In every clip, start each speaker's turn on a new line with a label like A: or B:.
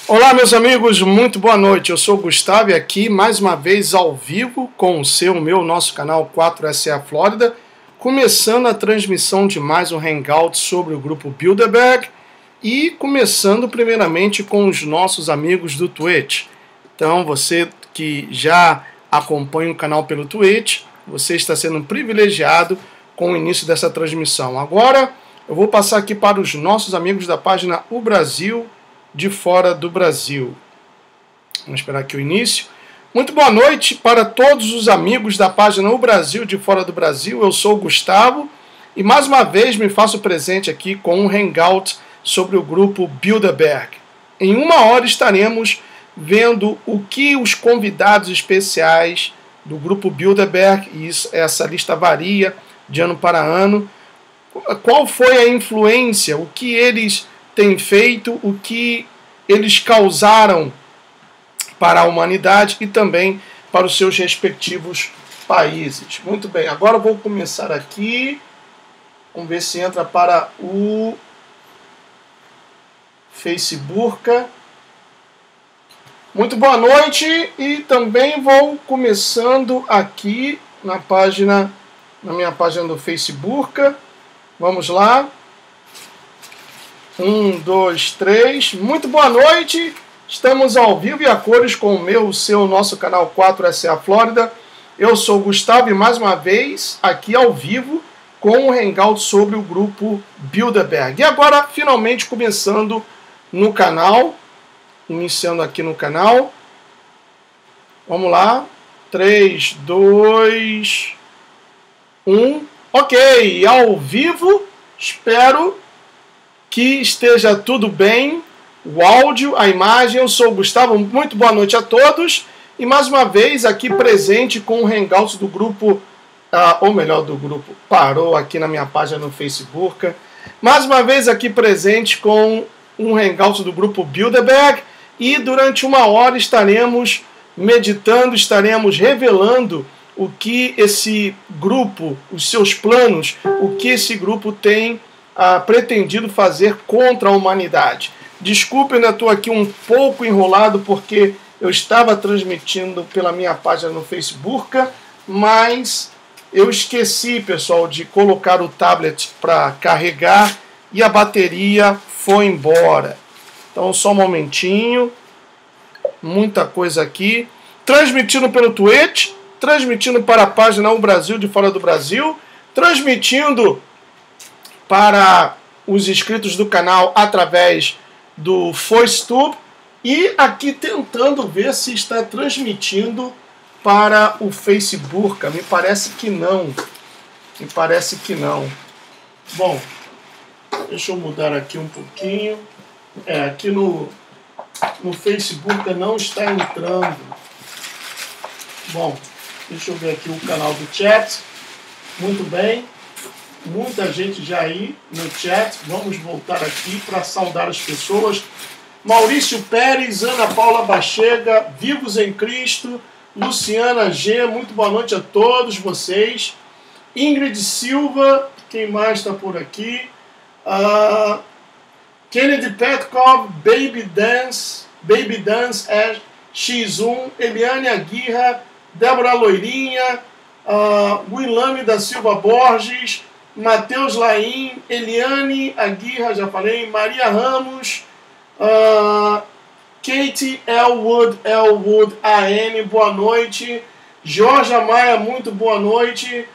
A: Olá, meus amigos, muito boa noite. Eu sou o Gustavo e aqui mais uma vez ao vivo com o nosso canal 4SA Flórida, começando a transmissão de mais um Hangout sobre o grupo Bilderberg e começando primeiramente com os nossos amigos do Twitch. Então, você que já acompanha o canal pelo Twitch, você está sendo privilegiado com o início dessa transmissão. Agora, eu vou passar aqui para os nossos amigos da página O Brasil de Fora do Brasil. Vamos esperar aqui o início. Muito boa noite para todos os amigos da página O Brasil de Fora do Brasil. Eu sou o Gustavo e mais uma vez me faço presente aqui com um hangout sobre o grupo Bilderberg. Em uma hora estaremos vendo o que os convidados especiais do grupo Bilderberg, e essa lista varia de ano para ano, qual foi a influência, o que eles têm feito, o que eles causaram para a humanidade e também para os seus respectivos países. Muito bem, agora eu vou começar aqui. Vamos ver se entra para o Facebook. Muito boa noite e também vou começando aqui na minha página do Facebook. Vamos lá. 1, 2, 3. Muito boa noite. Estamos ao vivo e a cores com o nosso canal 4SA Flórida. Eu sou o Gustavo e mais uma vez aqui ao vivo com um hangout sobre o grupo Bilderberg. E agora, finalmente, começando no canal. Iniciando aqui no canal. Vamos lá. 3, 2, 1. Ok, ao vivo. Espero que esteja tudo bem, o áudio, a imagem. Eu sou o Gustavo, muito boa noite a todos. E mais uma vez aqui presente com o Hangout do grupo, ou melhor, do grupo, parou aqui na minha página no Facebook. Mais uma vez aqui presente com um Hangout do grupo Bilderberg. E durante uma hora estaremos meditando, estaremos revelando o que esse grupo, os seus planos, o que esse grupo tem pretendido fazer contra a humanidade. Desculpe, ainda estou aqui um pouco enrolado porque eu estava transmitindo pela minha página no Facebook, mas eu esqueci, pessoal, de colocar o tablet para carregar e a bateria foi embora. Então, só um momentinho. Muita coisa aqui. Transmitindo pelo Twitch, transmitindo para a página O Brasil de Fora do Brasil, transmitindo para os inscritos do canal através do FoiceTube e aqui tentando ver se está transmitindo para o Facebook. Me parece que não. Me parece que não. Bom, deixa eu mudar aqui um pouquinho. Aqui no Facebook não está entrando. Bom, deixa eu ver aqui o canal do chat. Muito bem. Muita gente já aí no chat. Vamos voltar aqui para saudar as pessoas. Maurício Pérez, Ana Paula Bachega, Vivos em Cristo, Luciana G, muito boa noite a todos vocês. Ingrid Silva, quem mais está por aqui? Kennedy Petkov, Baby Dance X1, Eliane Aguirra, Débora Loirinha, Wilame da Silva Borges, Matheus Laim, Eliane Aguirra, já falei, Maria Ramos, Katie Elwood AN, boa noite, Jorge Maia, muito boa noite,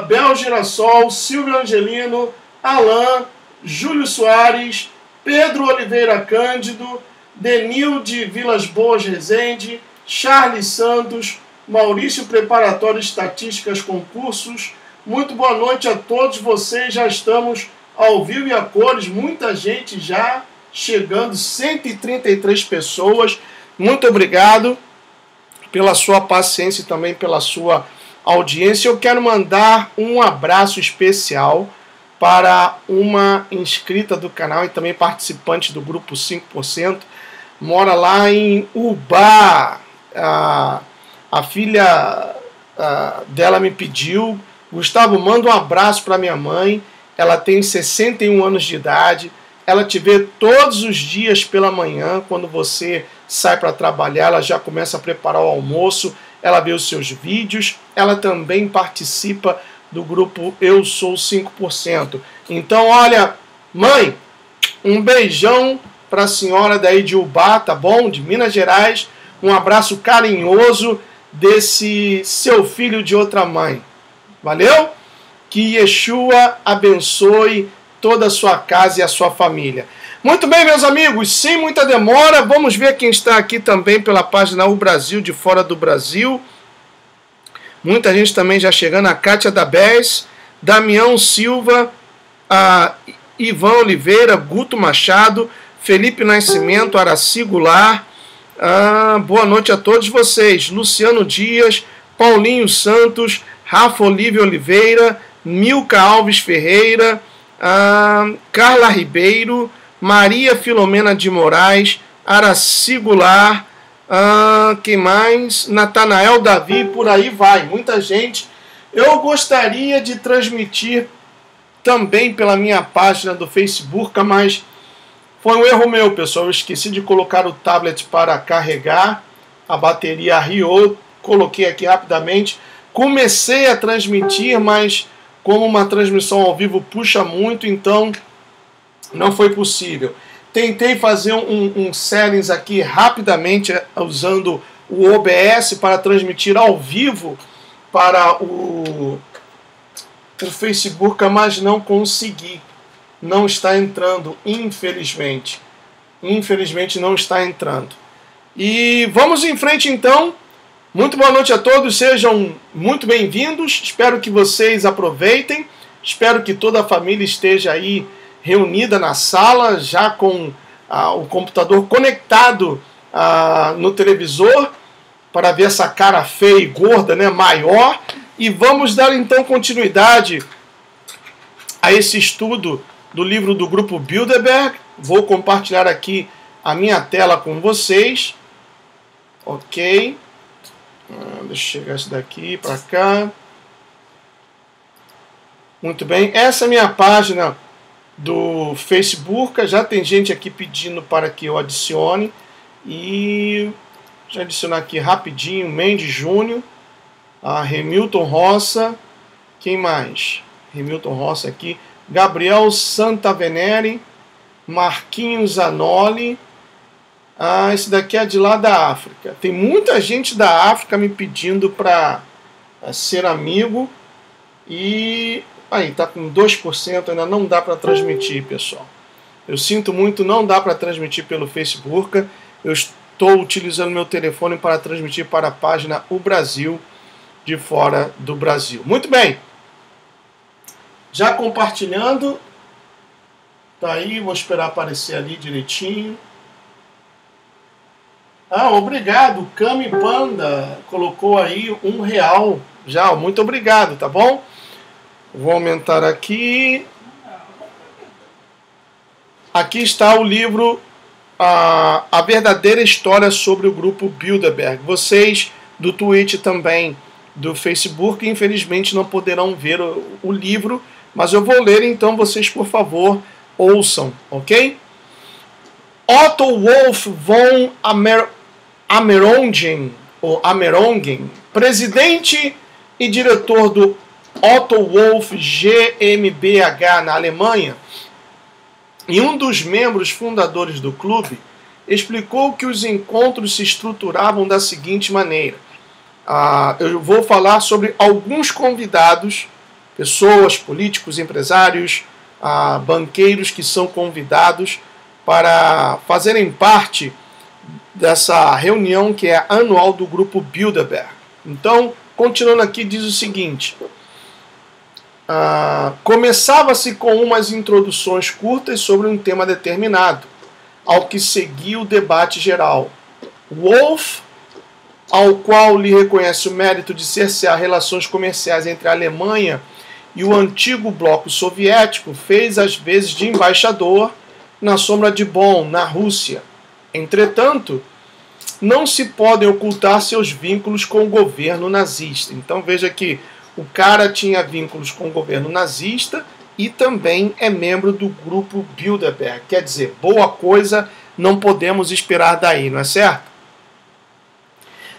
A: Bel Girassol, Silvio Angelino, Alain, Júlio Soares, Pedro Oliveira Cândido, Denil de Vilas Boas Rezende, Charles Santos, Maurício Preparatório Estatísticas Concursos. Muito boa noite a todos vocês, já estamos ao vivo e a cores, muita gente já chegando, 133 pessoas. Muito obrigado pela sua paciência e também pela sua audiência. Eu quero mandar um abraço especial para uma inscrita do canal e também participante do grupo 5%, mora lá em Ubá. A filha dela me pediu: Gustavo, manda um abraço para minha mãe, ela tem 61 anos de idade, ela te vê todos os dias pela manhã, quando você sai para trabalhar, ela já começa a preparar o almoço, ela vê os seus vídeos, ela também participa do grupo Eu Sou 5%. Então, olha, mãe, um beijão para a senhora daí de Ubá, tá bom? De Minas Gerais, um abraço carinhoso desse seu filho de outra mãe. Valeu? Que Yeshua abençoe toda a sua casa e a sua família. Muito bem, meus amigos, sem muita demora, vamos ver quem está aqui também pela página O Brasil, de fora do Brasil. Muita gente também já chegando, a Kátia da Bez, Damião Silva, a Ivan Oliveira, Guto Machado, Felipe Nascimento, Araci Goulart, boa noite a todos vocês, Luciano Dias, Paulinho Santos, Rafa Olívio Oliveira, Milka Alves Ferreira, Carla Ribeiro, Maria Filomena de Moraes, Araci Goulart, quem mais? Natanael Davi, por aí vai, muita gente. Eu gostaria de transmitir também pela minha página do Facebook, mas foi um erro meu, pessoal. Eu esqueci de colocar o tablet para carregar, a bateria riou, coloquei aqui rapidamente. Comecei a transmitir, mas como uma transmissão ao vivo puxa muito, então não foi possível. Tentei fazer um settings aqui rapidamente usando o OBS para transmitir ao vivo para o Facebook, mas não consegui. Não está entrando, infelizmente. Infelizmente não está entrando. E vamos em frente então. Muito boa noite a todos, sejam muito bem-vindos. Espero que vocês aproveitem. Espero que toda a família esteja aí reunida na sala, já com o computador conectado no televisor, para ver essa cara feia e gorda, né, maior. E vamos dar então continuidade a esse estudo do livro do grupo Bilderberg. Vou compartilhar aqui a minha tela com vocês. Ok. Deixa eu chegar esse daqui para cá. Muito bem. Essa é a minha página do Facebook. Já tem gente aqui pedindo para que eu adicione. E deixa eu adicionar aqui rapidinho. Mendes Júnior, Remilton Roça. Quem mais? Remilton Roça aqui. Gabriel Santavenere. Marquinhos Zanoli. Esse daqui é de lá da África. Tem muita gente da África me pedindo para ser amigo. E aí, tá com 2%, ainda não dá para transmitir, pessoal. Eu sinto muito, não dá para transmitir pelo Facebook. Eu estou utilizando meu telefone para transmitir para a página O Brasil, de fora do Brasil. Muito bem. Já compartilhando. Tá aí, vou esperar aparecer ali direitinho. Obrigado, Cami Panda colocou aí R$1 já, muito obrigado, tá bom? Vou aumentar aqui. Aqui está o livro A Verdadeira História sobre o Grupo Bilderberg. Vocês do Twitch também, do Facebook, infelizmente não poderão ver o livro, mas eu vou ler, então vocês, por favor, ouçam, ok? Otto Wolf von Amerongen, presidente e diretor do Otto Wolf GmbH na Alemanha, e um dos membros fundadores do clube, explicou que os encontros se estruturavam da seguinte maneira. Eu vou falar sobre alguns convidados, pessoas, políticos, empresários, banqueiros que são convidados para fazerem parte dessa reunião que é anual do grupo Bilderberg. Então, continuando aqui, diz o seguinte. Começava-se com umas introduções curtas sobre um tema determinado, ao que seguia o debate geral. Wolff, ao qual lhe reconhece o mérito de cercear relações comerciais entre a Alemanha e o antigo bloco soviético, fez as vezes de embaixador na sombra de Bonn, na Rússia. Entretanto, não se podem ocultar seus vínculos com o governo nazista. Então veja que o cara tinha vínculos com o governo nazista e também é membro do grupo Bilderberg. Quer dizer, boa coisa não podemos esperar daí, não é certo?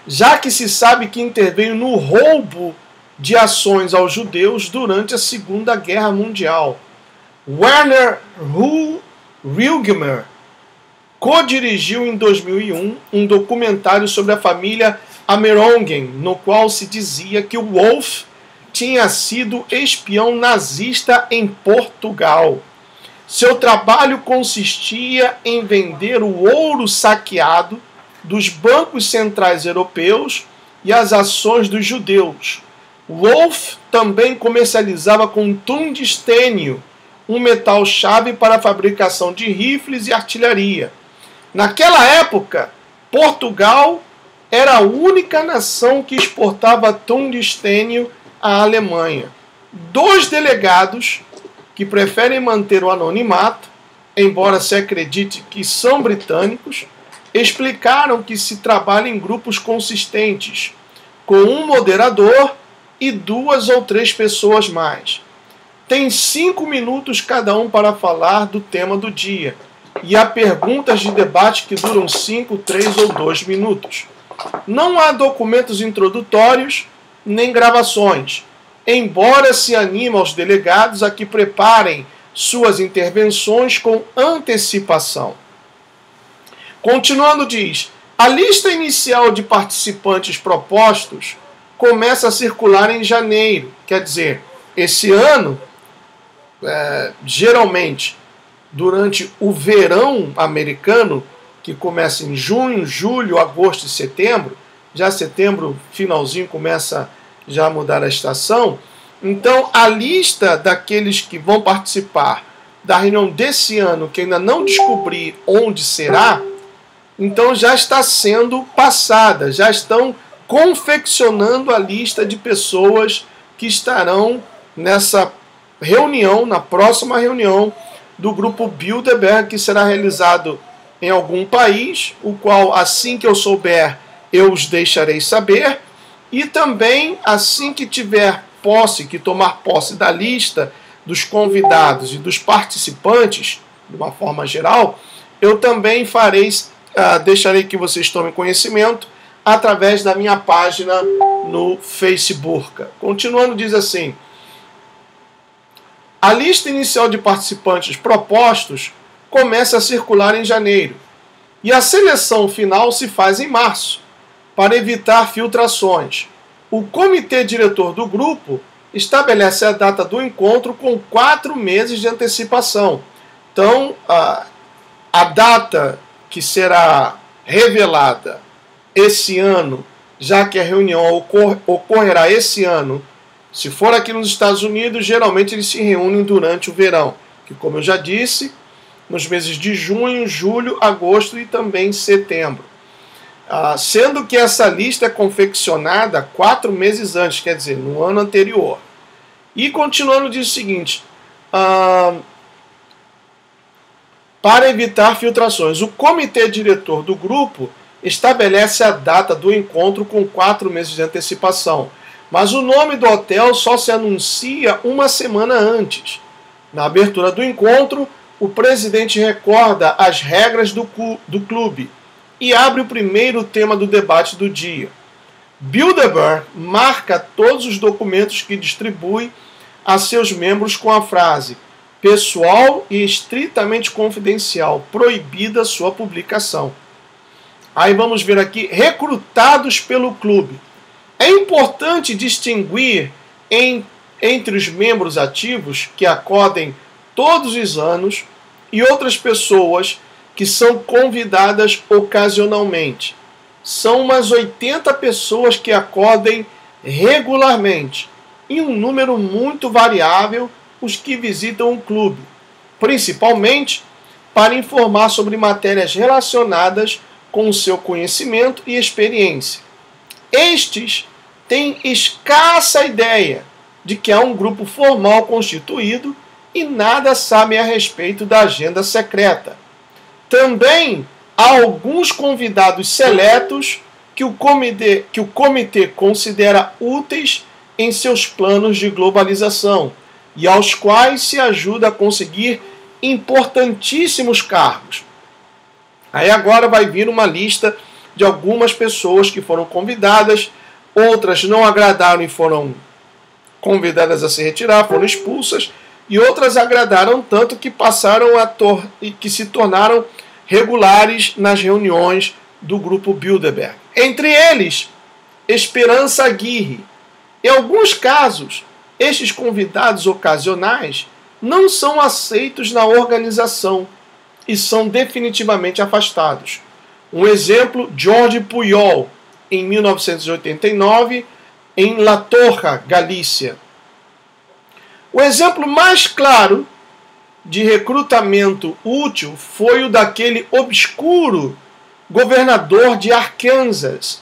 A: Já que se sabe que interveio no roubo de ações aos judeus durante a Segunda Guerra Mundial. Werner Rugemer co-dirigiu em 2001 um documentário sobre a família Amerongen, no qual se dizia que o Wolf tinha sido espião nazista em Portugal. Seu trabalho consistia em vender o ouro saqueado dos bancos centrais europeus e as ações dos judeus. Wolf também comercializava com tungstênio, um metal-chave para a fabricação de rifles e artilharia. Naquela época, Portugal era a única nação que exportava tungstênio à Alemanha. 2 delegados, que preferem manter o anonimato, embora se acredite que são britânicos, explicaram que se trabalha em grupos consistentes, com um moderador e 2 ou 3 pessoas mais. Tem 5 minutos cada um para falar do tema do dia, e há perguntas de debate que duram 5, 3 ou 2 minutos. Não há documentos introdutórios nem gravações, embora se anime aos delegados a que preparem suas intervenções com antecipação. Continuando, diz: a lista inicial de participantes propostos começa a circular em janeiro. Quer dizer, esse ano, geralmente, durante o verão americano, que começa em junho, julho, agosto e setembro, já setembro, finalzinho, começa já a mudar a estação. Então, a lista daqueles que vão participar da reunião desse ano, que ainda não descobri onde será, então já está sendo passada, já estão confeccionando a lista de pessoas que estarão nessa reunião, na próxima reunião do grupo Bilderberg, que será realizado em algum país, o qual, assim que eu souber, eu os deixarei saber, e também, assim que tiver posse, que tomar posse da lista dos convidados e dos participantes, de uma forma geral, eu também deixarei que vocês tomem conhecimento através da minha página no Facebook. Continuando, diz assim: a lista inicial de participantes propostos começa a circular em janeiro e a seleção final se faz em março, para evitar filtrações. O comitê diretor do grupo estabelece a data do encontro com 4 meses de antecipação. Então, a data que será revelada esse ano, já que a reunião ocorrerá esse ano, se for aqui nos Estados Unidos, geralmente eles se reúnem durante o verão, que, como eu já disse, nos meses de junho, julho, agosto e também setembro. Sendo que essa lista é confeccionada 4 meses antes, quer dizer, no ano anterior. E continuando, diz o seguinte: para evitar filtrações, o comitê diretor do grupo estabelece a data do encontro com 4 meses de antecipação, mas o nome do hotel só se anuncia uma semana antes. Na abertura do encontro, o presidente recorda as regras do clube e abre o primeiro tema do debate do dia. Bilderberg marca todos os documentos que distribui a seus membros com a frase: pessoal e estritamente confidencial, proibida sua publicação. Aí vamos ver aqui, recrutados pelo clube. É importante distinguir entre os membros ativos, que acodem todos os anos, e outras pessoas que são convidadas ocasionalmente. São umas 80 pessoas que acodem regularmente, e um número muito variável os que visitam o clube, principalmente para informar sobre matérias relacionadas com o seu conhecimento e experiência. Estes têm escassa ideia de que há um grupo formal constituído e nada sabem a respeito da agenda secreta. Também há alguns convidados seletos que o comitê considera úteis em seus planos de globalização, e aos quais se ajuda a conseguir importantíssimos cargos. Aí agora vai vir uma lista de algumas pessoas que foram convidadas, outras não agradaram e foram convidadas a se retirar, foram expulsas, e outras agradaram tanto que passaram que se tornaram regulares nas reuniões do grupo Bilderberg. Entre eles, Esperança Aguirre. Em alguns casos, estes convidados ocasionais não são aceitos na organização e são definitivamente afastados. Um exemplo, Jorge Puyol, em 1989, em La Torre, Galícia. O exemplo mais claro de recrutamento útil foi o daquele obscuro governador de Arkansas,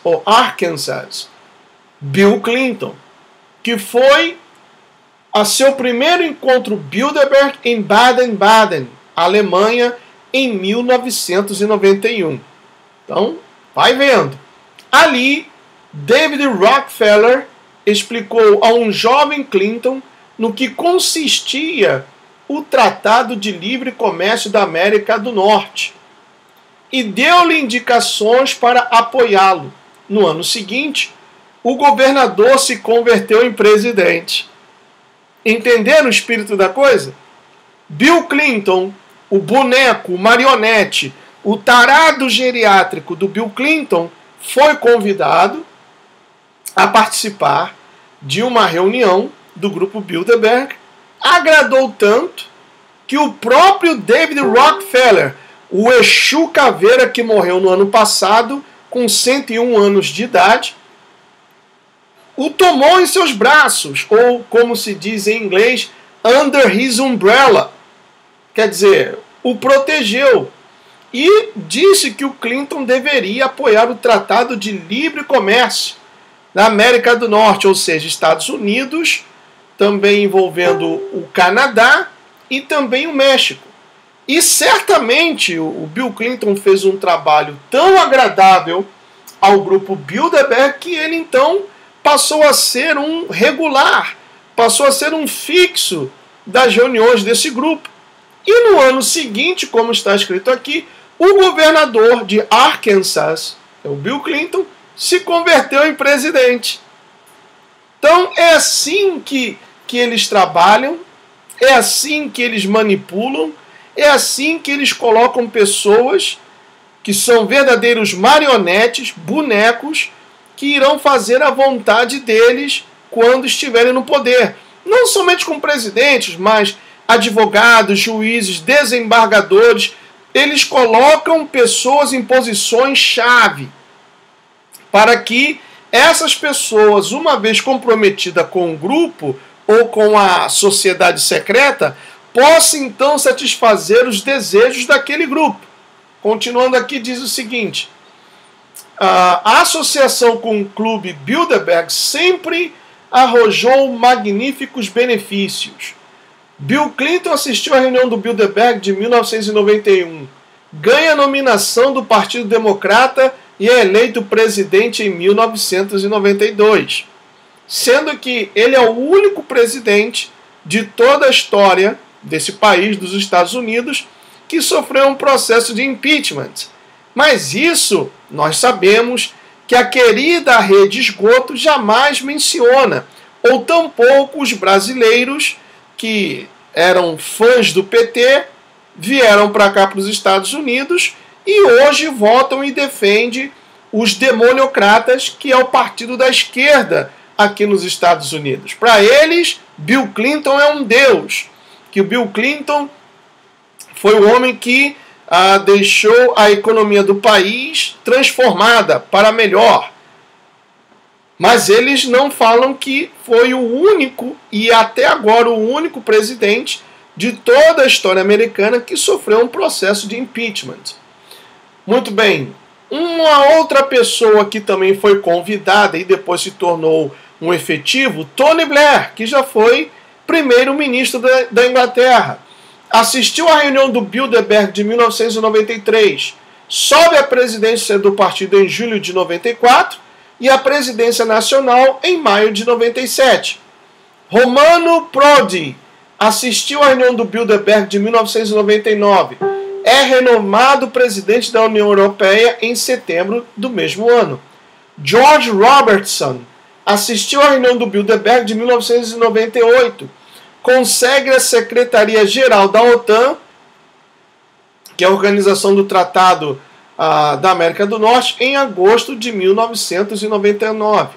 A: Bill Clinton, que foi a seu primeiro encontro Bilderberg em Baden-Baden, Alemanha, em 1991. Então, vai vendo. Ali, David Rockefeller explicou a um jovem Clinton no que consistia o Tratado de Livre Comércio da América do Norte e deu-lhe indicações para apoiá-lo. No ano seguinte, o governador se converteu em presidente. Entenderam o espírito da coisa? Bill Clinton, o boneco, o marionete, o tarado geriátrico do Bill Clinton, foi convidado a participar de uma reunião do grupo Bilderberg, agradou tanto que o próprio David Rockefeller, o Exu Caveira que morreu no ano passado, com 101 anos de idade, o tomou em seus braços, ou como se diz em inglês, under his umbrella. Quer dizer, o protegeu. E disse que o Clinton deveria apoiar o Tratado de Livre Comércio da América do Norte, ou seja, Estados Unidos, também envolvendo o Canadá e também o México. E certamente o Bill Clinton fez um trabalho tão agradável ao grupo Bilderberg que ele então passou a ser um regular, passou a ser um fixo das reuniões desse grupo. E no ano seguinte, como está escrito aqui, o governador de Arkansas, o Bill Clinton, se converteu em presidente. Então é assim que eles trabalham, é assim que eles manipulam, é assim que eles colocam pessoas que são verdadeiros marionetes, bonecos, que irão fazer a vontade deles quando estiverem no poder. Não somente com presidentes, mas advogados, juízes, desembargadores. Eles colocam pessoas em posições-chave para que essas pessoas, uma vez comprometidas com o grupo ou com a sociedade secreta, possam então satisfazer os desejos daquele grupo. Continuando aqui, diz o seguinte: a associação com o clube Bilderberg sempre arrojou magníficos benefícios. Bill Clinton assistiu à reunião do Bilderberg de 1991, ganha a nominação do Partido Democrata e é eleito presidente em 1992, sendo que ele é o único presidente de toda a história desse país, dos Estados Unidos, que sofreu um processo de impeachment. Mas isso nós sabemos que a querida rede esgoto jamais menciona, ou tampouco os brasileiros que eram fãs do PT, vieram para cá, para os Estados Unidos, e hoje votam e defendem os demoniocratas, que é o partido da esquerda aqui nos Estados Unidos. Para eles, Bill Clinton é um deus, que o Bill Clinton foi o homem que deixou a economia do país transformada para melhor. Mas eles não falam que foi o único, e até agora o único presidente de toda a história americana que sofreu um processo de impeachment. Muito bem, uma outra pessoa que também foi convidada e depois se tornou um efetivo, Tony Blair, que já foi primeiro-ministro da Inglaterra. Assistiu à reunião do Bilderberg de 1993, sobe à presidência do partido em julho de 94 e à presidência nacional em maio de 97. Romano Prodi, assistiu à reunião do Bilderberg de 1999. É renomado presidente da União Europeia em setembro do mesmo ano. George Robertson assistiu à reunião do Bilderberg de 1998. Consegue a Secretaria-Geral da OTAN, que é a Organização do Tratado da América do Norte, em agosto de 1999.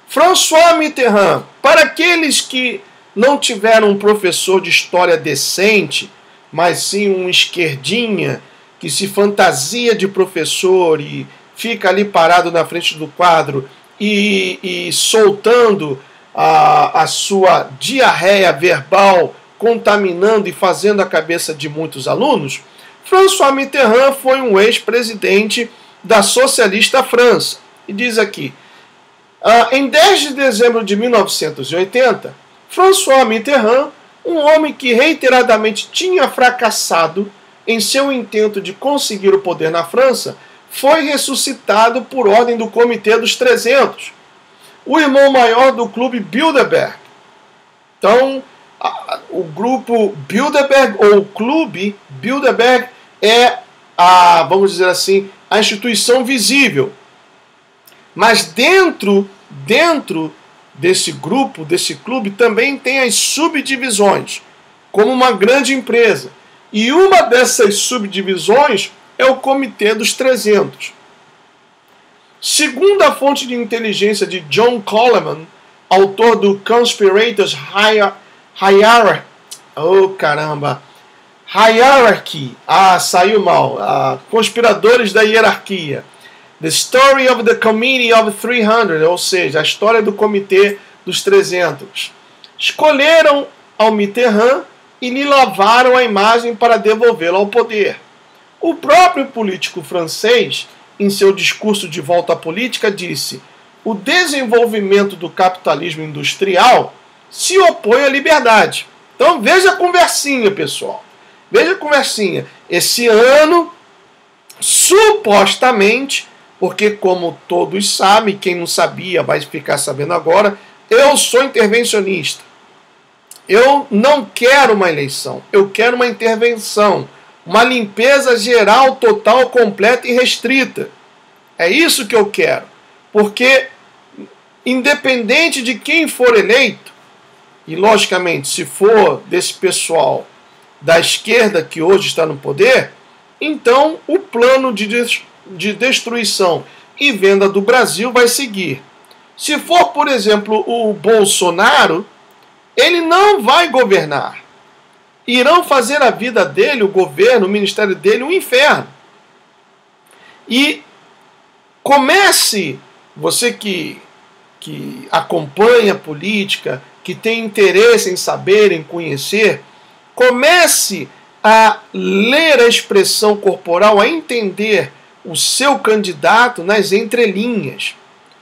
A: François Mitterrand, para aqueles que não tiveram um professor de história decente, mas sim um esquerdinha que se fantasia de professor e fica ali parado na frente do quadro e soltando a sua diarreia verbal, contaminando e fazendo a cabeça de muitos alunos, François Mitterrand foi um ex-presidente da socialista França. E diz aqui, em 10 de dezembro de 1980, François Mitterrand, um homem que reiteradamente tinha fracassado em seu intento de conseguir o poder na França, foi ressuscitado por ordem do Comitê dos 300, o irmão maior do clube Bilderberg. Então, o grupo Bilderberg, ou o clube Bilderberg, é vamos dizer assim, a instituição visível. Mas dentro desse grupo, desse clube, também tem as subdivisões, como uma grande empresa. E uma dessas subdivisões é o Comitê dos 300. Segundo a fonte de inteligência de John Coleman, autor do Conspirators Hierarchy, saiu mal, Conspiradores da Hierarquia, The Story of the Committee of 300, ou seja, a história do Comitê dos 300. Escolheram ao Mitterrand e lhe lavaram a imagem para devolvê-lo ao poder. O próprio político francês, em seu discurso de volta à política, disse: o desenvolvimento do capitalismo industrial se opõe à liberdade. Então veja a conversinha, pessoal. Veja a conversinha. Esse ano, supostamente, porque como todos sabem, quem não sabia vai ficar sabendo agora, eu sou intervencionista. Eu não quero uma eleição, eu quero uma intervenção. Uma limpeza geral, total, completa e restrita. É isso que eu quero. Porque, independente de quem for eleito, e logicamente, se for desse pessoal da esquerda que hoje está no poder, então o plano de destruição e venda do Brasil vai seguir. Se for, por exemplo, o Bolsonaro, ele não vai governar. Irão fazer a vida dele, o governo, o ministério dele, um inferno. E comece, você que acompanha a política, que tem interesse em saber, em conhecer, comece a ler a expressão corporal, a entender o seu candidato nas entrelinhas.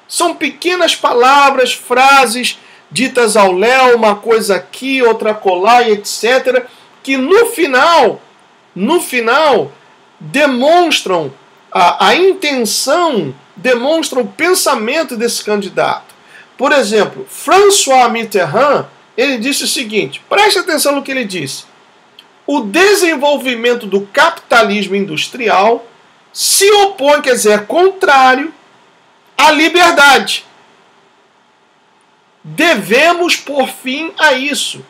A: São pequenas palavras, frases ditas ao léu, uma coisa aqui, outra colar, etc., que no final demonstram a intenção, demonstram o pensamento desse candidato. Por exemplo, François Mitterrand, ele disse o seguinte, preste atenção no que ele disse: o desenvolvimento do capitalismo industrial se opõe, quer dizer, é contrário à liberdade. Devemos pôr fim a isso.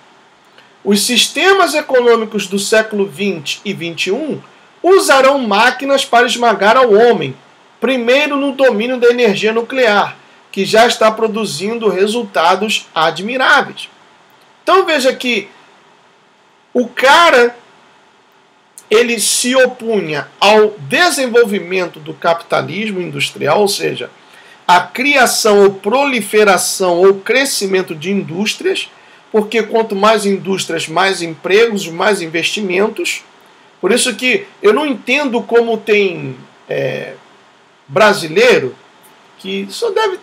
A: Os sistemas econômicos do século XX e XXI usarão máquinas para esmagar ao homem, primeiro no domínio da energia nuclear, que já está produzindo resultados admiráveis. Então veja que o cara, ele se opunha ao desenvolvimento do capitalismo industrial, ou seja, a criação ou proliferação ou crescimento de indústrias, porque quanto mais indústrias, mais empregos, mais investimentos. Por isso que eu não entendo como tem brasileiro que só deve...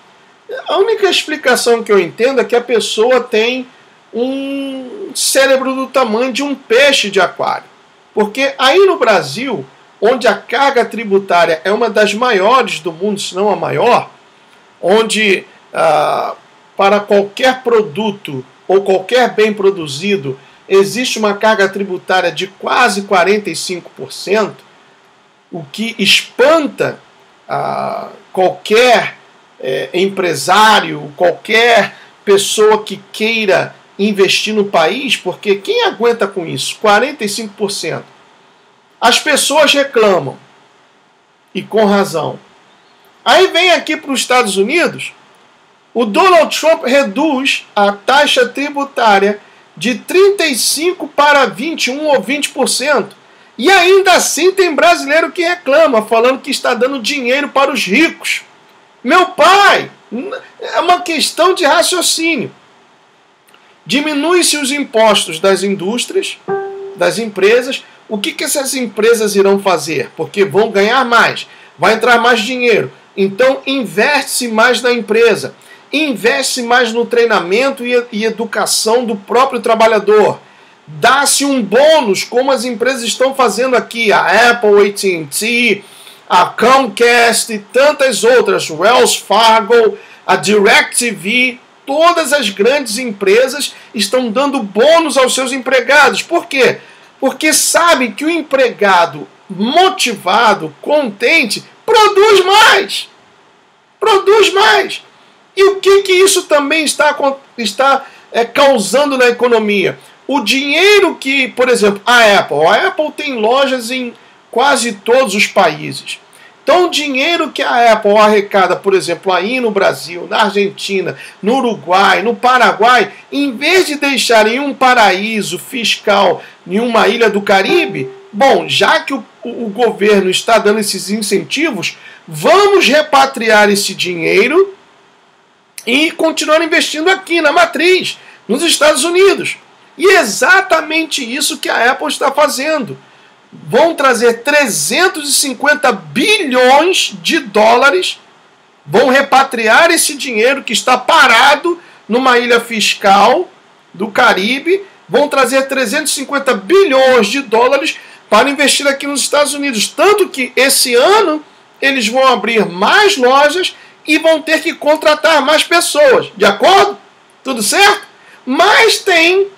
A: A única explicação que eu entendo é que a pessoa tem um cérebro do tamanho de um peixe de aquário. Porque aí no Brasil, onde a carga tributária é uma das maiores do mundo, se não a maior, onde para qualquer produto ou qualquer bem produzido existe uma carga tributária de quase 45%, o que espanta qualquer empresário, qualquer pessoa que queira investir no país, porque quem aguenta com isso? 45%. As pessoas reclamam, e com razão. Aí vem aqui para os Estados Unidos, o Donald Trump reduz a taxa tributária de 35% para 21% ou 20%. E ainda assim tem brasileiro que reclama, falando que está dando dinheiro para os ricos. Meu pai, é uma questão de raciocínio. Diminui-se os impostos das indústrias, das empresas. O que essas empresas irão fazer? Porque vão ganhar mais, vai entrar mais dinheiro. Então investe-se mais na empresa, investe mais no treinamento e educação do próprio trabalhador. Dá-se um bônus, como as empresas estão fazendo aqui, a Apple, AT&T, a Comcast e tantas outras, Wells Fargo, a DirecTV, todas as grandes empresas estão dando bônus aos seus empregados. Por quê? Porque sabem que o empregado motivado, contente, produz mais. Produz mais. E o que isso também está causando na economia? O dinheiro que, por exemplo, a Apple tem lojas em quase todos os países. Então o dinheiro que a Apple arrecada, por exemplo, aí no Brasil, na Argentina, no Uruguai, no Paraguai, em vez de deixar em um paraíso fiscal, em uma ilha do Caribe, bom, já que o governo está dando esses incentivos, vamos repatriar esse dinheiro e continuar investindo aqui na matriz, nos Estados Unidos. E é exatamente isso que a Apple está fazendo. Vão trazer 350 bilhões de dólares, vão repatriar esse dinheiro que está parado numa ilha fiscal do Caribe, vão trazer 350 bilhões de dólares para investir aqui nos Estados Unidos. Tanto que esse ano eles vão abrir mais lojas e vão ter que contratar mais pessoas. De acordo? Tudo certo? Mas tem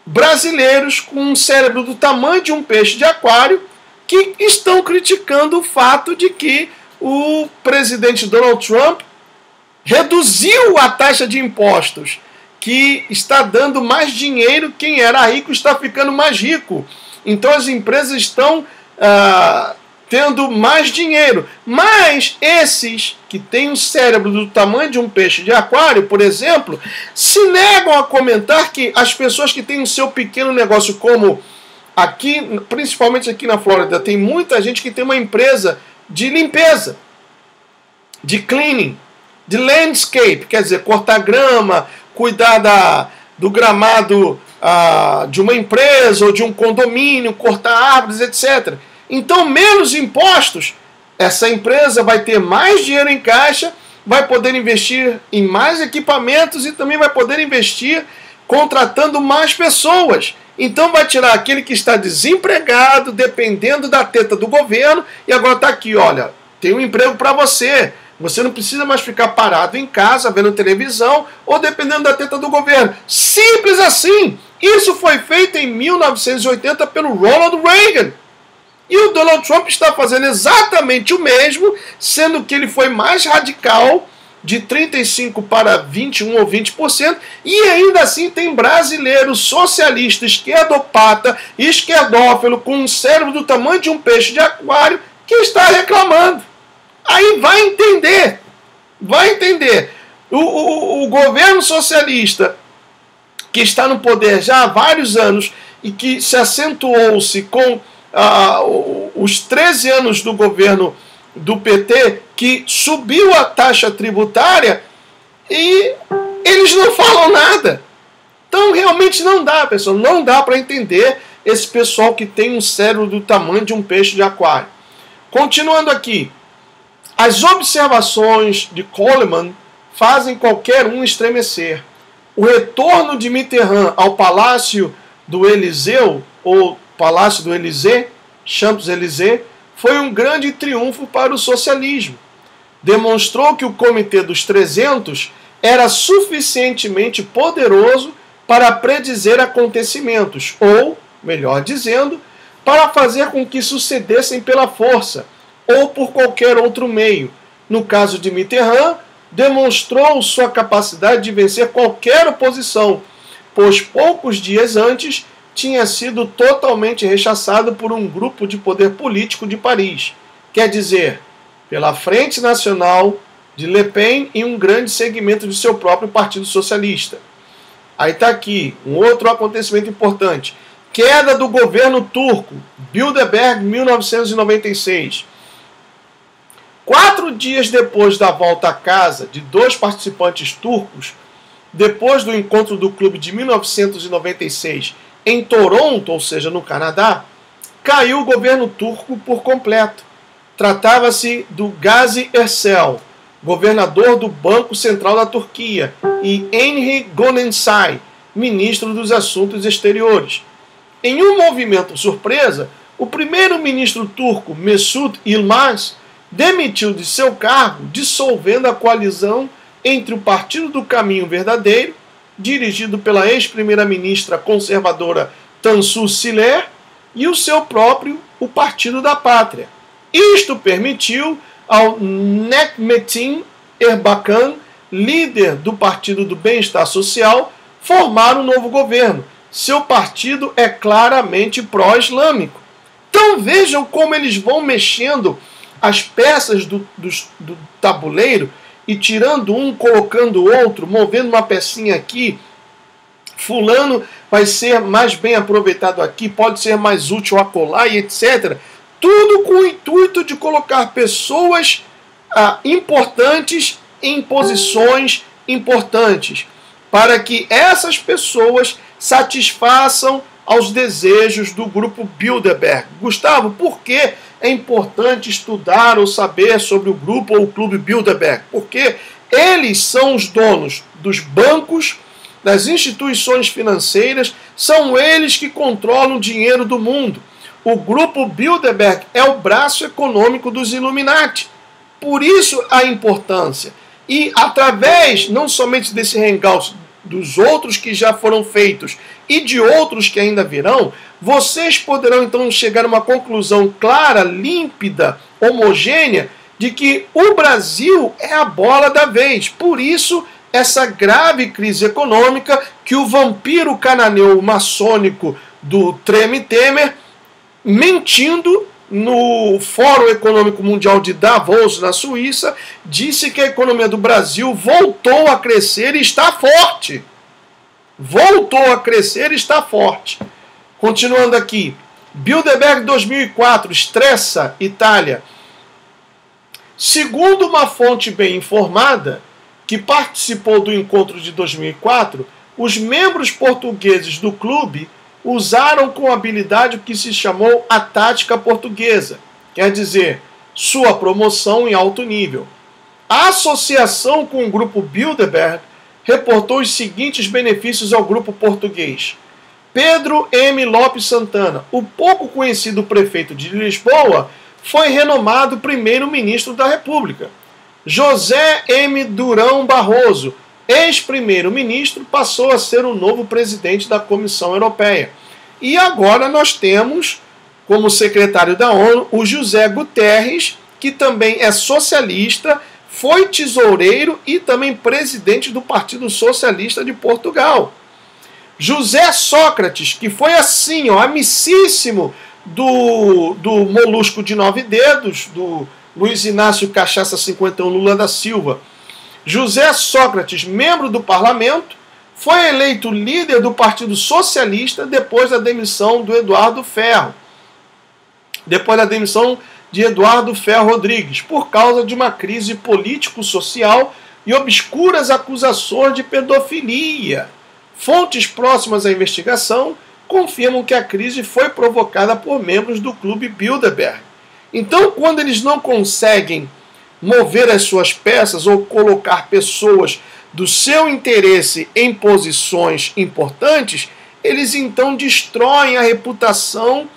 A: brasileiros com um cérebro do tamanho de um peixe de aquário que estão criticando o fato de que o presidente Donald Trump reduziu a taxa de impostos, que está dando mais dinheiro, quem era rico está ficando mais rico. Então as empresas estão tendo mais dinheiro. Mas esses que têm um cérebro do tamanho de um peixe de aquário, por exemplo, se negam a comentar que as pessoas que têm o seu pequeno negócio, como aqui, principalmente aqui na Flórida, tem muita gente que tem uma empresa de limpeza, de cleaning, de landscape, quer dizer, cortar grama, cuidar do gramado de uma empresa ou de um condomínio, cortar árvores, etc. Então, menos impostos, essa empresa vai ter mais dinheiro em caixa, vai poder investir em mais equipamentos e também vai poder investir contratando mais pessoas. Então vai tirar aquele que está desempregado, dependendo da teta do governo, e agora está aqui, olha, tem um emprego para você. Você não precisa mais ficar parado em casa, vendo televisão, ou dependendo da teta do governo. Simples assim. Isso foi feito em 1980 pelo Ronald Reagan. E o Donald Trump está fazendo exatamente o mesmo, sendo que ele foi mais radical, de 35% para 21% ou 20%, e ainda assim tem brasileiro socialista, esquerdopata, esquerdófilo, com um cérebro do tamanho de um peixe de aquário, que está reclamando. Aí vai entender. O governo socialista, que está no poder já há vários anos, e que se acentuou-se com os 13 anos do governo do PT, que subiu a taxa tributária, e eles não falam nada. Então realmente não dá, pessoal, não dá para entender esse pessoal que tem um cérebro do tamanho de um peixe de aquário. Continuando aqui, as observações de Coleman fazem qualquer um estremecer. O retorno de Mitterrand ao Palácio do Eliseu, ou Palácio do Élysée, Champs-Élysées, foi um grande triunfo para o socialismo. Demonstrou que o Comitê dos 300 era suficientemente poderoso para predizer acontecimentos, ou, melhor dizendo, para fazer com que sucedessem pela força, ou por qualquer outro meio. No caso de Mitterrand, demonstrou sua capacidade de vencer qualquer oposição, pois poucos dias antes tinha sido totalmente rechaçado por um grupo de poder político de Paris, quer dizer, pela Frente Nacional de Le Pen e um grande segmento de seu próprio Partido Socialista. Aí está aqui um outro acontecimento importante. Queda do governo turco, Bilderberg, 1996. 4 dias depois da volta a casa de 2 participantes turcos, depois do encontro do clube de 1996 em Toronto, ou seja, no Canadá, caiu o governo turco por completo. Tratava-se do Gazi Ersel, governador do Banco Central da Turquia, e Enri Gonensay, ministro dos Assuntos Exteriores. Em um movimento surpresa, o primeiro-ministro turco, Mesut Yilmaz, demitiu de seu cargo, dissolvendo a coalizão entre o Partido do Caminho Verdadeiro, dirigido pela ex-primeira-ministra conservadora Tansu Çiller, e o seu próprio, o Partido da Pátria. Isto permitiu ao Necmettin Erbakan, líder do Partido do Bem-Estar Social, formar um novo governo. Seu partido é claramente pró-islâmico. Então vejam como eles vão mexendo as peças do tabuleiro e tirando um, colocando o outro, movendo uma pecinha aqui. Fulano vai ser mais bem aproveitado aqui, pode ser mais útil acolá e etc. Tudo com o intuito de colocar pessoas importantes em posições importantes, para que essas pessoas satisfaçam aos desejos do grupo Bilderberg. Gustavo, por que é importante estudar ou saber sobre o grupo ou o clube Bilderberg? Porque eles são os donos dos bancos, das instituições financeiras, são eles que controlam o dinheiro do mundo. O grupo Bilderberg é o braço econômico dos Illuminati. Por isso a importância. E através, não somente desse hangout, dos outros que já foram feitos e de outros que ainda virão, vocês poderão então chegar a uma conclusão clara, límpida, homogênea, de que o Brasil é a bola da vez. Por isso, essa grave crise econômica que o vampiro cananeu maçônico do Treme Temer, mentindo no Fórum Econômico Mundial de Davos, na Suíça, disse que a economia do Brasil voltou a crescer e está forte. Voltou a crescer e está forte. Continuando aqui. Bilderberg 2004, estressa Itália. Segundo uma fonte bem informada, que participou do encontro de 2004, os membros portugueses do clube usaram com habilidade o que se chamou a tática portuguesa, quer dizer, sua promoção em alto nível. A associação com o grupo Bilderberg reportou os seguintes benefícios ao grupo português. Pedro M. Lopes Santana, o pouco conhecido prefeito de Lisboa, foi renomado primeiro-ministro da República. José M. Durão Barroso, ex-primeiro-ministro, passou a ser o novo presidente da Comissão Europeia. E agora nós temos, como secretário da ONU, o José Guterres, que também é socialista, foi tesoureiro e também presidente do Partido Socialista de Portugal. José Sócrates, que foi assim, amicíssimo do Molusco de 9 Dedos, do Luiz Inácio Cachaça 51 Lula da Silva. José Sócrates, membro do parlamento, foi eleito líder do Partido Socialista depois da demissão do Eduardo Ferro. Depois da demissão de Eduardo Ferro Rodrigues, por causa de uma crise político-social e obscuras acusações de pedofilia. Fontes próximas à investigação confirmam que a crise foi provocada por membros do clube Bilderberg. Então, quando eles não conseguem mover as suas peças ou colocar pessoas do seu interesse em posições importantes, eles então destroem a reputação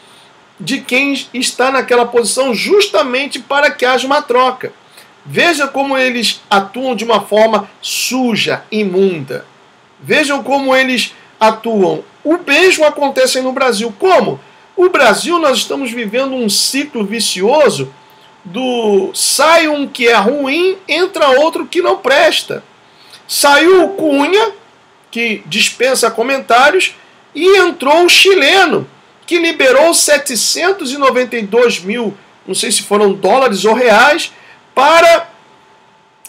A: de quem está naquela posição justamente para que haja uma troca. Veja como eles atuam de uma forma suja, imunda. Vejam como eles atuam. O mesmo acontece no Brasil. Como? O Brasil, nós estamos vivendo um ciclo vicioso do sai um que é ruim, entra outro que não presta. Saiu o Cunha, que dispensa comentários, e entrou o chileno, que liberou 792 mil, não sei se foram dólares ou reais, para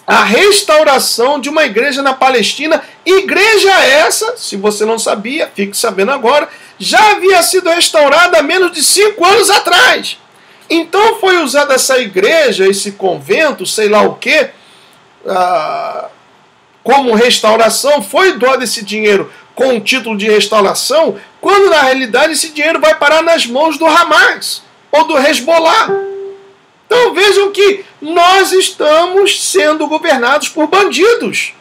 A: a restauração de uma igreja na Palestina. Igreja essa, se você não sabia, fique sabendo agora, já havia sido restaurada há menos de 5 anos atrás. Então foi usada essa igreja, esse convento, sei lá o quê, como restauração. Foi doado esse dinheiro com o título de restauração, quando na realidade esse dinheiro vai parar nas mãos do Hamas ou do Hezbollah. Então vejam que nós estamos sendo governados por bandidos.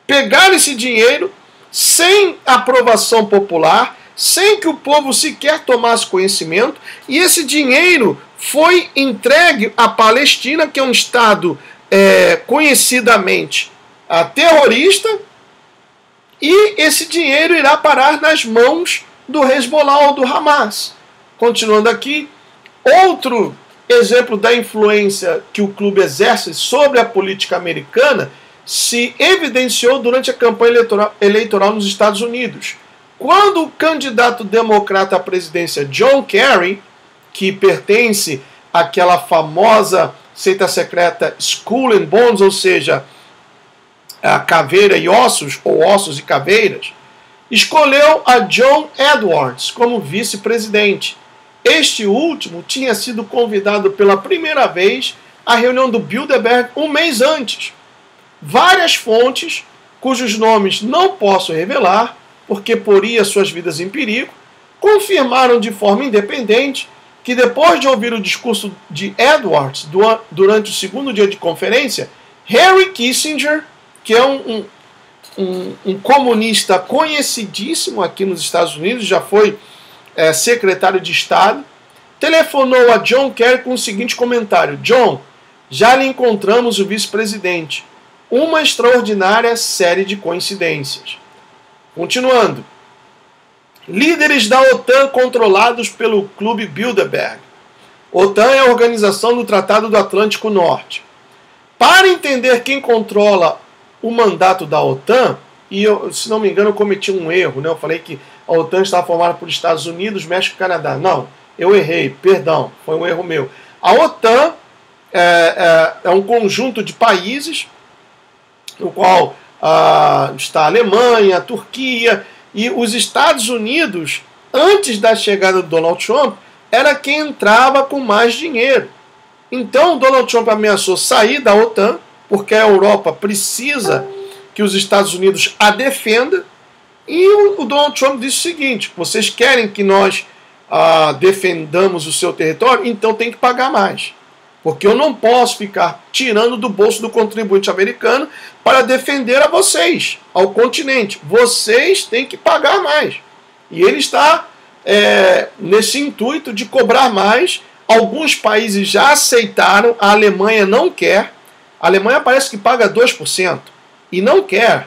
A: Pegaram esse dinheiro sem aprovação popular, sem que o povo sequer tomasse conhecimento, e esse dinheiro foi entregue à Palestina, que é um estado conhecidamente terrorista, e esse dinheiro irá parar nas mãos do Hezbollah ou do Hamas. Continuando aqui, outro exemplo da influência que o clube exerce sobre a política americana se evidenciou durante a campanha eleitoral nos Estados Unidos. Quando o candidato democrata à presidência John Kerry, que pertence àquela famosa seita secreta Skull and Bones, ou seja, a caveira e ossos, ou ossos e caveiras, escolheu a John Edwards como vice-presidente. Este último tinha sido convidado pela primeira vez à reunião do Bilderberg um mês antes. Várias fontes, cujos nomes não posso revelar, porque poria suas vidas em perigo, confirmaram de forma independente que depois de ouvir o discurso de Edwards durante o segundo dia de conferência, Henry Kissinger, que é um comunista conhecidíssimo aqui nos Estados Unidos, já foi secretário de Estado, telefonou a John Kerry com o seguinte comentário: John, já lhe encontramos o vice-presidente. Uma extraordinária série de coincidências. Continuando. Líderes da OTAN controlados pelo Clube Bilderberg. OTAN é a organização do Tratado do Atlântico Norte. Para entender quem controla o mandato da OTAN, e eu, se não me engano, eu cometi um erro, né? Eu falei que a OTAN estava formada por Estados Unidos, México e Canadá. Não, eu errei, perdão, foi um erro meu. A OTAN é um conjunto de países, no qual está a Alemanha, a Turquia e os Estados Unidos, antes da chegada do Donald Trump, era quem entrava com mais dinheiro. Então, o Donald Trump ameaçou sair da OTAN, porque a Europa precisa que os Estados Unidos a defenda, e o Donald Trump disse o seguinte: vocês querem que nós defendamos o seu território? Então tem que pagar mais. Porque eu não posso ficar tirando do bolso do contribuinte americano para defender a vocês, ao continente. Vocês têm que pagar mais. E ele está nesse intuito de cobrar mais. Alguns países já aceitaram, a Alemanha não quer. A Alemanha parece que paga 2% e não quer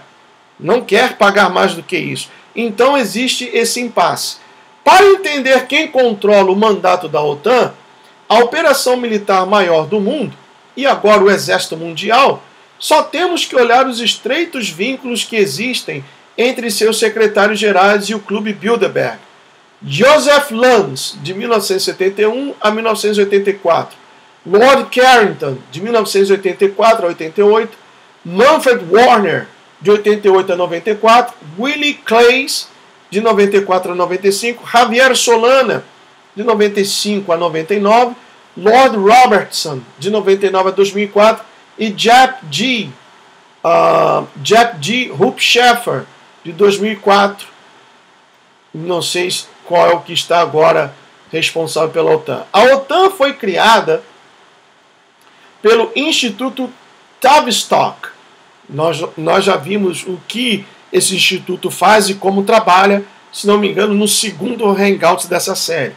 A: pagar mais do que isso. Então existe esse impasse. Para entender quem controla o mandato da OTAN, a operação militar maior do mundo, e agora o Exército Mundial, só temos que olhar os estreitos vínculos que existem entre seus secretários-gerais e o Clube Bilderberg. Joseph Luns, de 1971 a 1984. Lord Carrington, de 1984 a 88. Manfred Warner, de 88 a 94. Willie Claes, de 94 a 95. Javier Solana, de 95 a 99, Lord Robertson, de 99 a 2004, e Jap G. Hoopscheffer, de 2004. Não sei qual é o que está agora responsável pela OTAN. A OTAN foi criada pelo Instituto Tavistock. Nós já vimos o que esse instituto faz e como trabalha, se não me engano, no segundo hangout dessa série.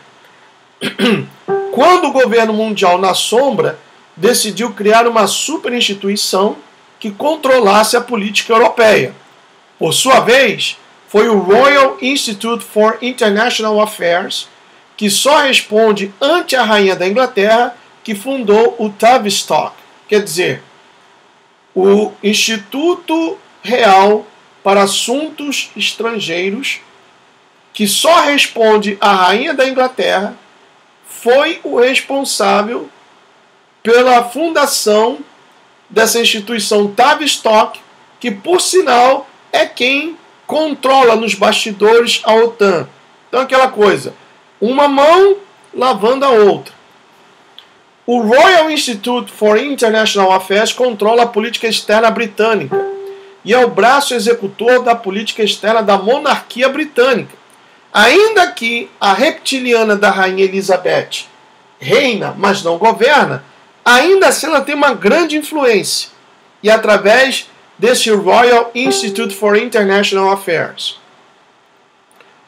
A: Quando o governo mundial na sombra decidiu criar uma superinstituição que controlasse a política europeia. Por sua vez, foi o Royal Institute for International Affairs, que só responde ante a Rainha da Inglaterra, que fundou o Tavistock, quer dizer, o Instituto Real para Assuntos Estrangeiros, que só responde à Rainha da Inglaterra, foi o responsável pela fundação dessa instituição Tavistock, que, por sinal, é quem controla nos bastidores a OTAN. Então, aquela coisa, uma mão lavando a outra. O Royal Institute for International Affairs controla a política externa britânica e é o braço executor da política externa da monarquia britânica. Ainda que a reptiliana da Rainha Elizabeth reina, mas não governa, ainda assim ela tem uma grande influência. E através desse Royal Institute for International Affairs.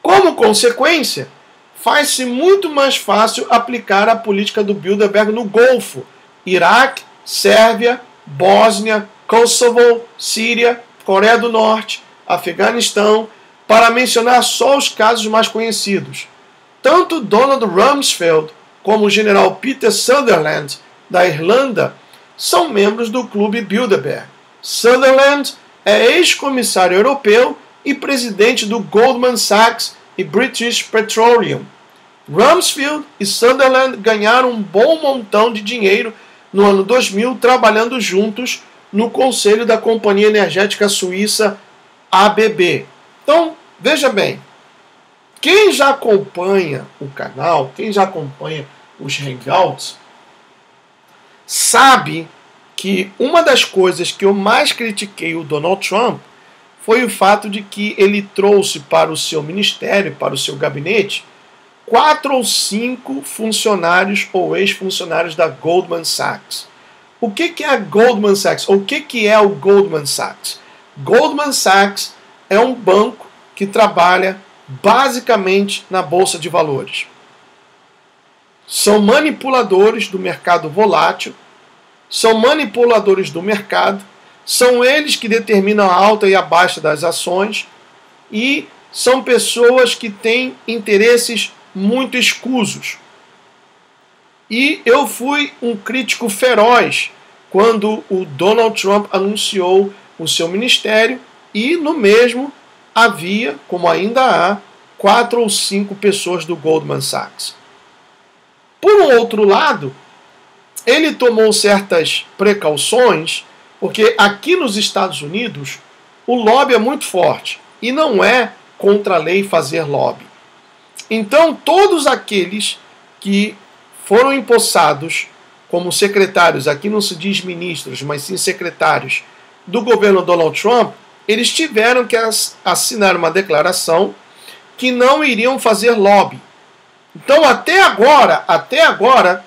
A: Como consequência, faz-se muito mais fácil aplicar a política do Bilderberg no Golfo, Iraque, Sérvia, Bósnia, Kosovo, Síria, Coreia do Norte, Afeganistão, para mencionar só os casos mais conhecidos. Tanto Donald Rumsfeld como o general Peter Sutherland, da Irlanda, são membros do Clube Bilderberg. Sutherland é ex-comissário europeu e presidente do Goldman Sachs e British Petroleum. Rumsfeld e Sutherland ganharam um bom montão de dinheiro no ano 2000 trabalhando juntos no conselho da companhia energética suíça ABB. Então, veja bem, quem já acompanha o canal, quem já acompanha os Hangouts, sabe que uma das coisas que eu mais critiquei o Donald Trump foi o fato de que ele trouxe para o seu ministério, para o seu gabinete, 4 ou 5 funcionários ou ex-funcionários da Goldman Sachs. O que é a Goldman Sachs? O que é o Goldman Sachs? Goldman Sachs é um banco que trabalha basicamente na Bolsa de Valores. São manipuladores do mercado volátil, são manipuladores do mercado, são eles que determinam a alta e a baixa das ações e são pessoas que têm interesses muito escusos. E eu fui um crítico feroz quando o Donald Trump anunciou o seu ministério e no mesmo havia, como ainda há, 4 ou 5 pessoas do Goldman Sachs. Por um outro lado, ele tomou certas precauções, porque aqui nos Estados Unidos o lobby é muito forte e não é contra a lei fazer lobby. Então, todos aqueles que foram empossados como secretários, aqui não se diz ministros, mas sim secretários do governo Donald Trump, eles tiveram que assinar uma declaração que não iriam fazer lobby. Então, até agora,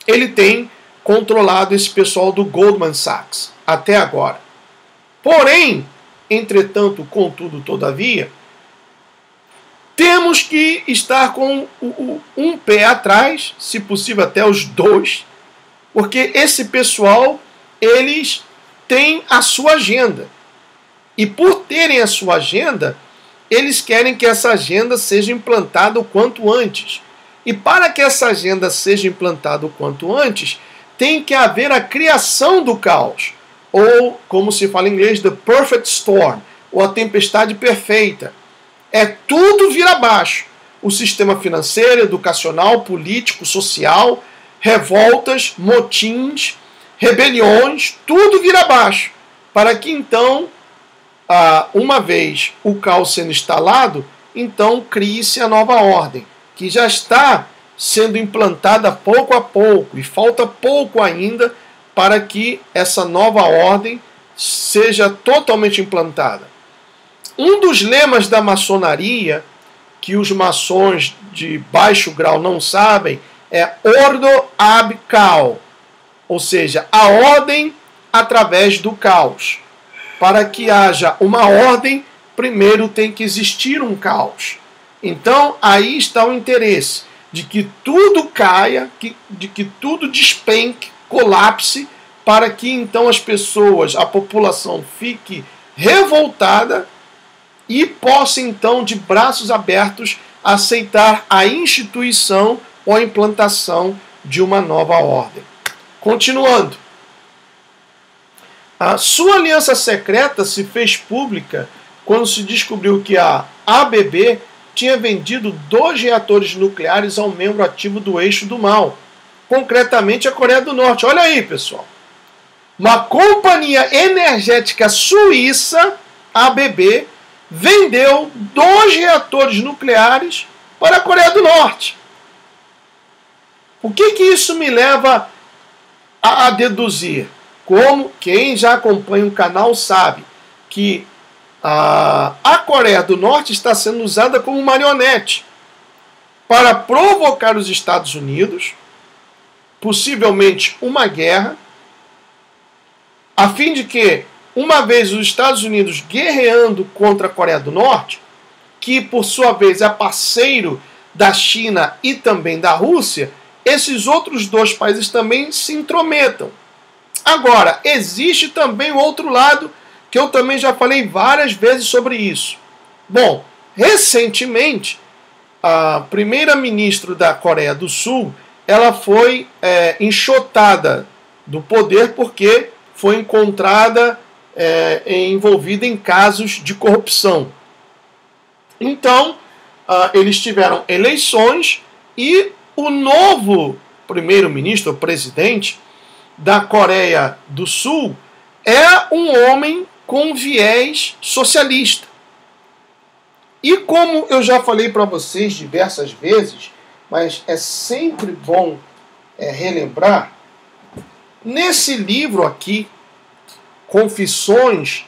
A: ele tem controlado esse pessoal do Goldman Sachs. Até agora. Porém, entretanto, contudo, todavia, temos que estar com um pé atrás, se possível até os 2, porque esse pessoal, eles têm a sua agenda. E por terem a sua agenda, eles querem que essa agenda seja implantada o quanto antes. E para que essa agenda seja implantada o quanto antes, tem que haver a criação do caos. Ou, como se fala em inglês, the perfect storm, ou a tempestade perfeita. É tudo vir abaixo. O sistema financeiro, educacional, político, social, revoltas, motins, rebeliões, tudo vir abaixo. Para que então, uma vez o caos sendo instalado, então crie-se a nova ordem, que já está sendo implantada pouco a pouco, e falta pouco ainda para que essa nova ordem seja totalmente implantada. Um dos lemas da maçonaria, que os maçons de baixo grau não sabem, é Ordo ab Chaos, ou seja, a ordem através do caos. Para que haja uma ordem, primeiro tem que existir um caos. Então, aí está o interesse de que tudo caia, de que tudo despenque, colapse, para que então as pessoas, a população fique revoltada e possa então de braços abertos aceitar a instituição ou a implantação de uma nova ordem. Continuando. A sua aliança secreta se fez pública quando se descobriu que a ABB tinha vendido 2 reatores nucleares ao membro ativo do eixo do mal, concretamente a Coreia do Norte. Olha aí, pessoal. Uma companhia energética suíça, ABB, vendeu 2 reatores nucleares para a Coreia do Norte. O que isso me leva a deduzir? Como quem já acompanha o canal sabe que a Coreia do Norte está sendo usada como marionete para provocar os Estados Unidos, possivelmente uma guerra, a fim de que, uma vez os Estados Unidos guerreando contra a Coreia do Norte, que por sua vez é parceiro da China e também da Rússia, esses outros 2 países também se intrometam. Agora, existe também o outro lado, que eu também já falei várias vezes sobre isso. Bom, recentemente, a primeira-ministra da Coreia do Sul, ela foi enxotada do poder porque foi encontrada envolvida em casos de corrupção. Então, eles tiveram eleições e o novo primeiro-ministro, o presidente da Coreia do Sul, é um homem com viés socialista. E como eu já falei para vocês diversas vezes, mas é sempre bom relembrar, nesse livro aqui, Confissões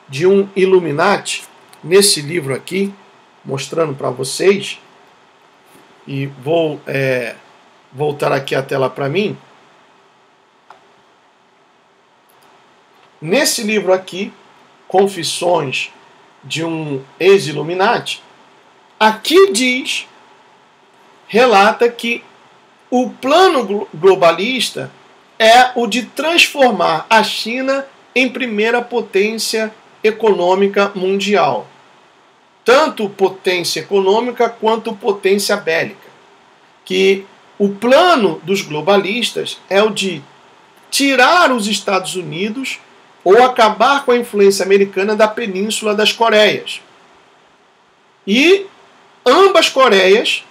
A: de um Illuminati, nesse livro aqui, mostrando para vocês, e vou voltar aqui a tela para mim. Nesse livro aqui, Confissões de um Ex-Illuminati, aqui diz, relata que o plano globalista é o de transformar a China em primeira potência econômica mundial. Tanto potência econômica quanto potência bélica. Que o plano dos globalistas é o de tirar os Estados Unidos ou acabar com a influência americana da Península das Coreias. E ambas Coreias,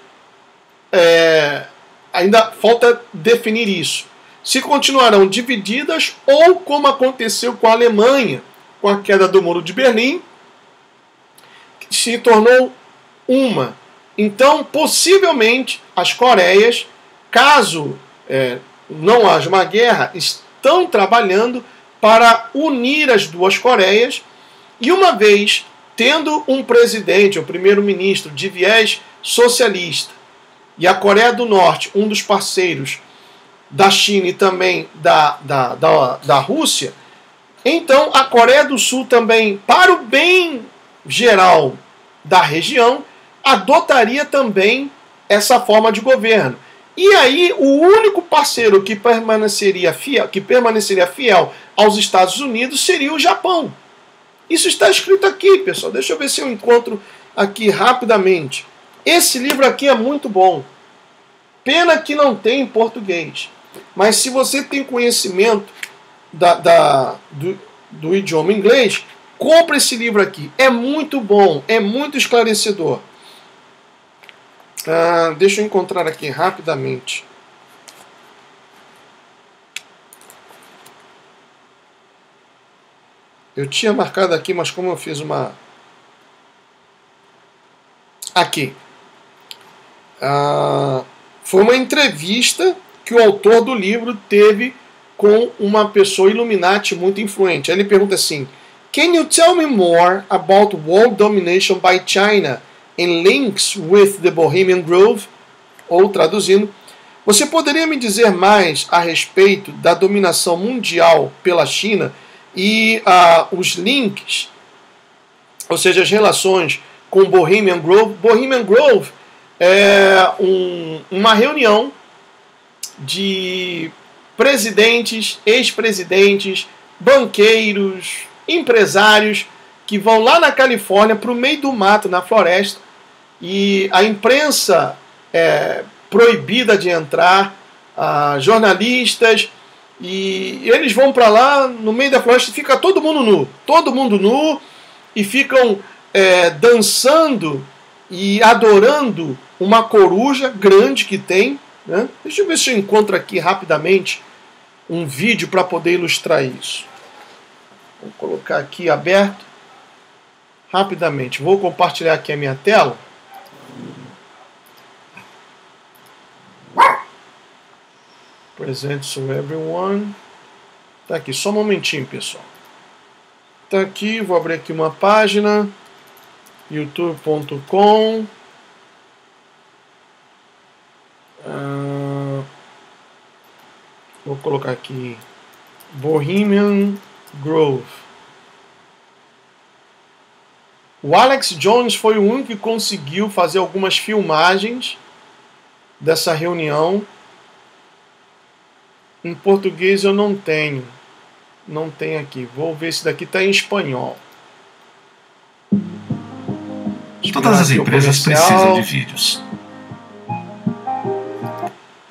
A: ainda falta definir isso, se continuarão divididas ou como aconteceu com a Alemanha, com a queda do Muro de Berlim, que se tornou uma. Então, possivelmente, as Coreias, caso não haja uma guerra, estão trabalhando para unir as 2 Coreias, e uma vez tendo um presidente, ou primeiro-ministro de viés socialista, e a Coreia do Norte, um dos parceiros da China e também da Rússia, então a Coreia do Sul também, para o bem geral da região, adotaria também essa forma de governo. E aí o único parceiro que permaneceria fiel aos Estados Unidos seria o Japão. Isso está escrito aqui, pessoal. Deixa eu ver se eu encontro aqui rapidamente. Esse livro aqui é muito bom. Pena que não tem em português. Mas se você tem conhecimento do idioma inglês, compre esse livro aqui. É muito bom, é muito esclarecedor. Deixa eu encontrar aqui rapidamente. Eu tinha marcado aqui, mas como eu fiz uma... Aqui. Foi uma entrevista que o autor do livro teve com uma pessoa Illuminati muito influente. Aí ele pergunta assim: Can you tell me more about world domination by China and links with the Bohemian Grove? Ou traduzindo, você poderia me dizer mais a respeito da dominação mundial pela China e os links, ou seja, as relações com Bohemian Grove? Bohemian Grove é uma reunião de presidentes, ex-presidentes, banqueiros, empresários que vão lá na Califórnia, para o meio do mato, na floresta, e a imprensa é proibida de entrar, jornalistas, e eles vão para lá no meio da floresta e fica todo mundo nu, e ficam dançando e adorando uma coruja grande que tem, né? Deixa eu ver se eu encontro aqui rapidamente um vídeo para poder ilustrar isso. Vou colocar aqui aberto rapidamente. Vou compartilhar aqui a minha tela. Present to everyone. Tá aqui, só um momentinho, pessoal. Tá aqui, vou abrir aqui uma página. youtube.com. Vou colocar aqui Bohemian Grove. O Alex Jones foi o único que conseguiu fazer algumas filmagens dessa reunião. Em português eu não tenho. Não tem aqui. Vou ver se daqui está em espanhol.
B: Todas as empresas precisam de vídeos.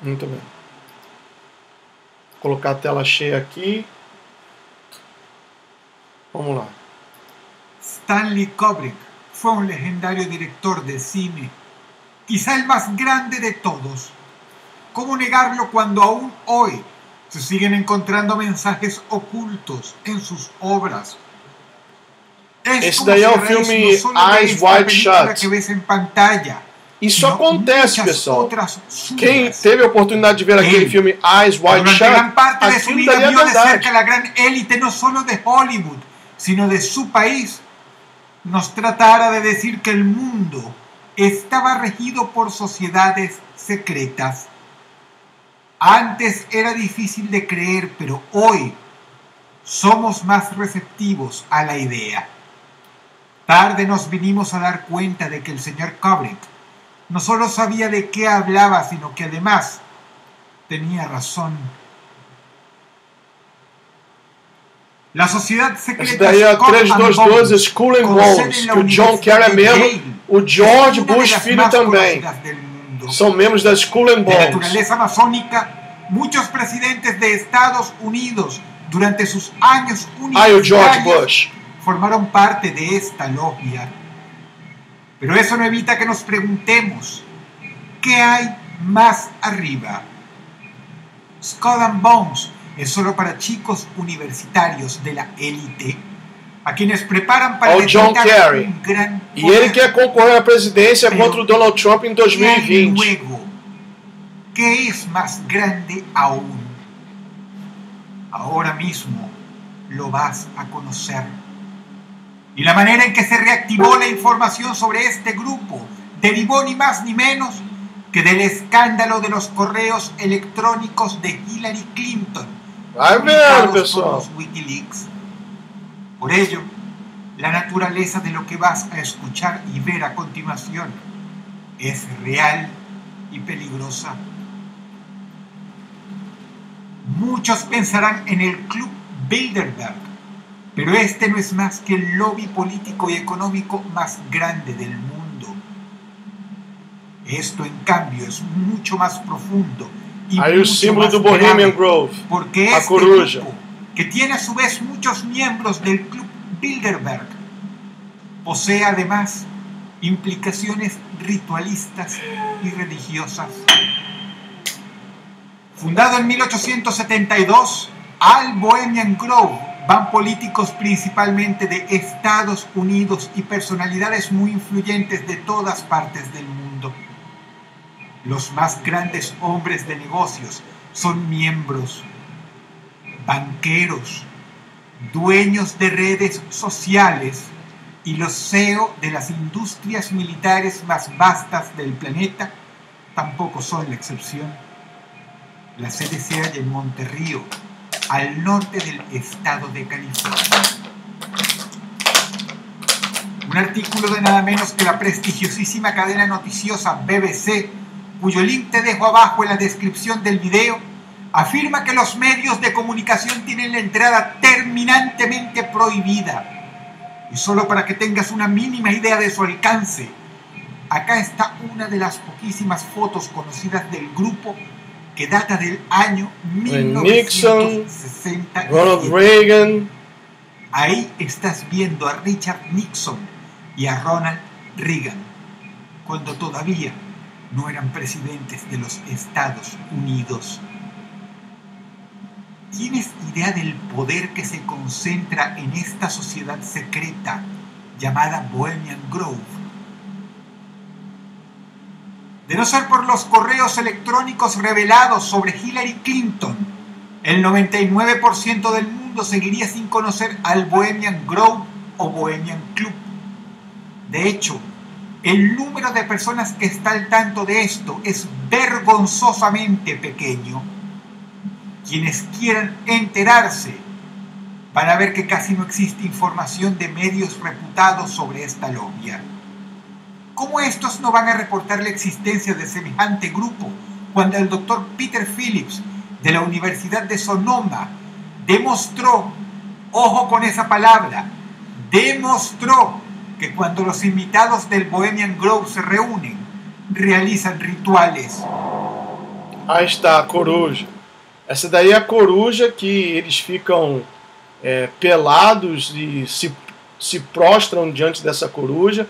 A: Muito bem. Vou colocar a tela cheia aqui. Vamos lá.
C: Stanley Kubrick fue un legendario director de cine, quizá el más grande de todos. ¿Cómo negarlo cuando aún hoy se siguen encontrando mensajes ocultos en sus obras?
A: Esse daí é o filme Eyes Wide Shut.
C: Que ves en pantalla.
A: Isso acontece, pessoal. Quem teve a oportunidade de ver aquele filme Eyes Wide Shut,
C: gran parte de su
A: aquilo
C: vida
A: daí é
C: vio de
A: verdade.
C: cerca la gran élite no solo de Hollywood, sino de su país. Nos tratara de decir que el mundo estaba regido por sociedades secretas. Antes era difícil de creer, pero hoy somos más receptivos a la idea. Tarde nos vinimos a dar cuenta de que el señor Kubrick no solo sabía de qué hablaba, sino que además tenía razón. La sociedade secreta.
A: Esse daí é 322 Skull and Bones, que o John Kerry é membro, o George Bush filho também. São membros da Skull and
C: De
A: Bones.
C: naturaleza masónica, muchos presidentes de Estados Unidos durante sus años
A: O George
C: universitarios
A: Bush.
C: formaron parte de esta logia. Pero eso no evita que nos preguntemos, ¿qué hay más arriba? Skull and Bones es solo para chicos universitarios de la élite, a quienes preparan para
A: Ao John Kerry.
C: un gran
A: E ele quer concorrer à presidência
C: Pero,
A: contra o Donald Trump em
C: ¿qué hay
A: 2020.
C: luego? ¿Qué es más grande aún? Ahora mismo lo vas a conocer. Y la manera en que se reactivó la información sobre este grupo derivó ni más ni menos que del escándalo de los correos electrónicos de Hillary Clinton,
A: Vai vendo,
C: publicados por
A: pessoal.
C: los Wikileaks. Por ello, la naturaleza de lo que vas a escuchar y ver a continuación es real y peligrosa. Muchos pensarán en el Club Bilderberg, pero este no es más que el lobby político y económico más grande del mundo. Esto, en cambio, es mucho más profundo y
A: Aí o
C: mucho
A: símbolo
C: más
A: do Bohemian
C: grave,
A: Grove,
C: porque
A: a
C: este
A: coruja.
C: grupo, que tiene a su vez muchos miembros del Club Bilderberg, posee además implicaciones ritualistas y religiosas. Fundado en 1872, al Bohemian Grove van políticos principalmente de Estados Unidos y personalidades muy influyentes de todas partes del mundo. Los más grandes hombres de negocios son miembros, banqueros, dueños de redes sociales y los CEO de las industrias militares más vastas del planeta tampoco son la excepción. La sede se halla en Monterrío, al norte del estado de California. Un artículo de nada menos que la prestigiosísima cadena noticiosa BBC, cuyo link te dejo abajo en la descripción del video, afirma que los medios de comunicación tienen la entrada terminantemente prohibida. Y solo para que tengas una mínima idea de su alcance, acá está una de las poquísimas fotos conocidas del grupo que data del año 1967.
A: Nixon, Ronald Reagan.
C: Ahí estás viendo a Richard Nixon y a Ronald Reagan, cuando todavía no eran presidentes de los Estados Unidos. ¿Tienes idea del poder que se concentra en esta sociedad secreta llamada Bohemian Grove? De no ser por los correos electrónicos revelados sobre Hillary Clinton, el 99% del mundo seguiría sin conocer al Bohemian Grove o Bohemian Club. De hecho, el número de personas que está al tanto de esto es vergonzosamente pequeño. Quienes quieran enterarse van a ver que casi no existe información de medios reputados sobre esta logia. ¿Cómo estos no van a reportar la existencia de semejante grupo cuando el doctor Peter Phillips de la Universidad de Sonoma demostró, ojo con esa palabra, demostró que cuando los invitados del Bohemian Grove se reúnen, realizan rituales?
A: Aí está a coruja. Essa daí é a coruja que eles ficam pelados e se prostram diante dessa coruja.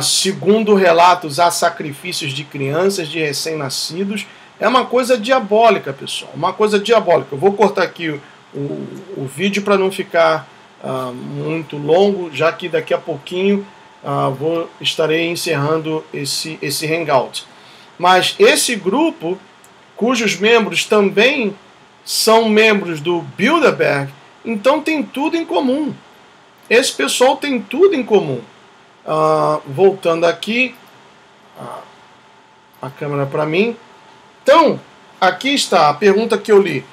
A: Segundo relatos, há sacrifícios de crianças, de recém-nascidos. É uma coisa diabólica, pessoal. Uma coisa diabólica. Eu vou cortar aqui o vídeo para não ficar muito longo, já que daqui a pouquinho estarei encerrando esse hangout. Mas esse grupo, cujos membros também são membros do Bilderberg, então tem tudo em comum. Esse pessoal tem tudo em comum. Voltando aqui, a câmera para mim. Então, aqui está a pergunta que eu li.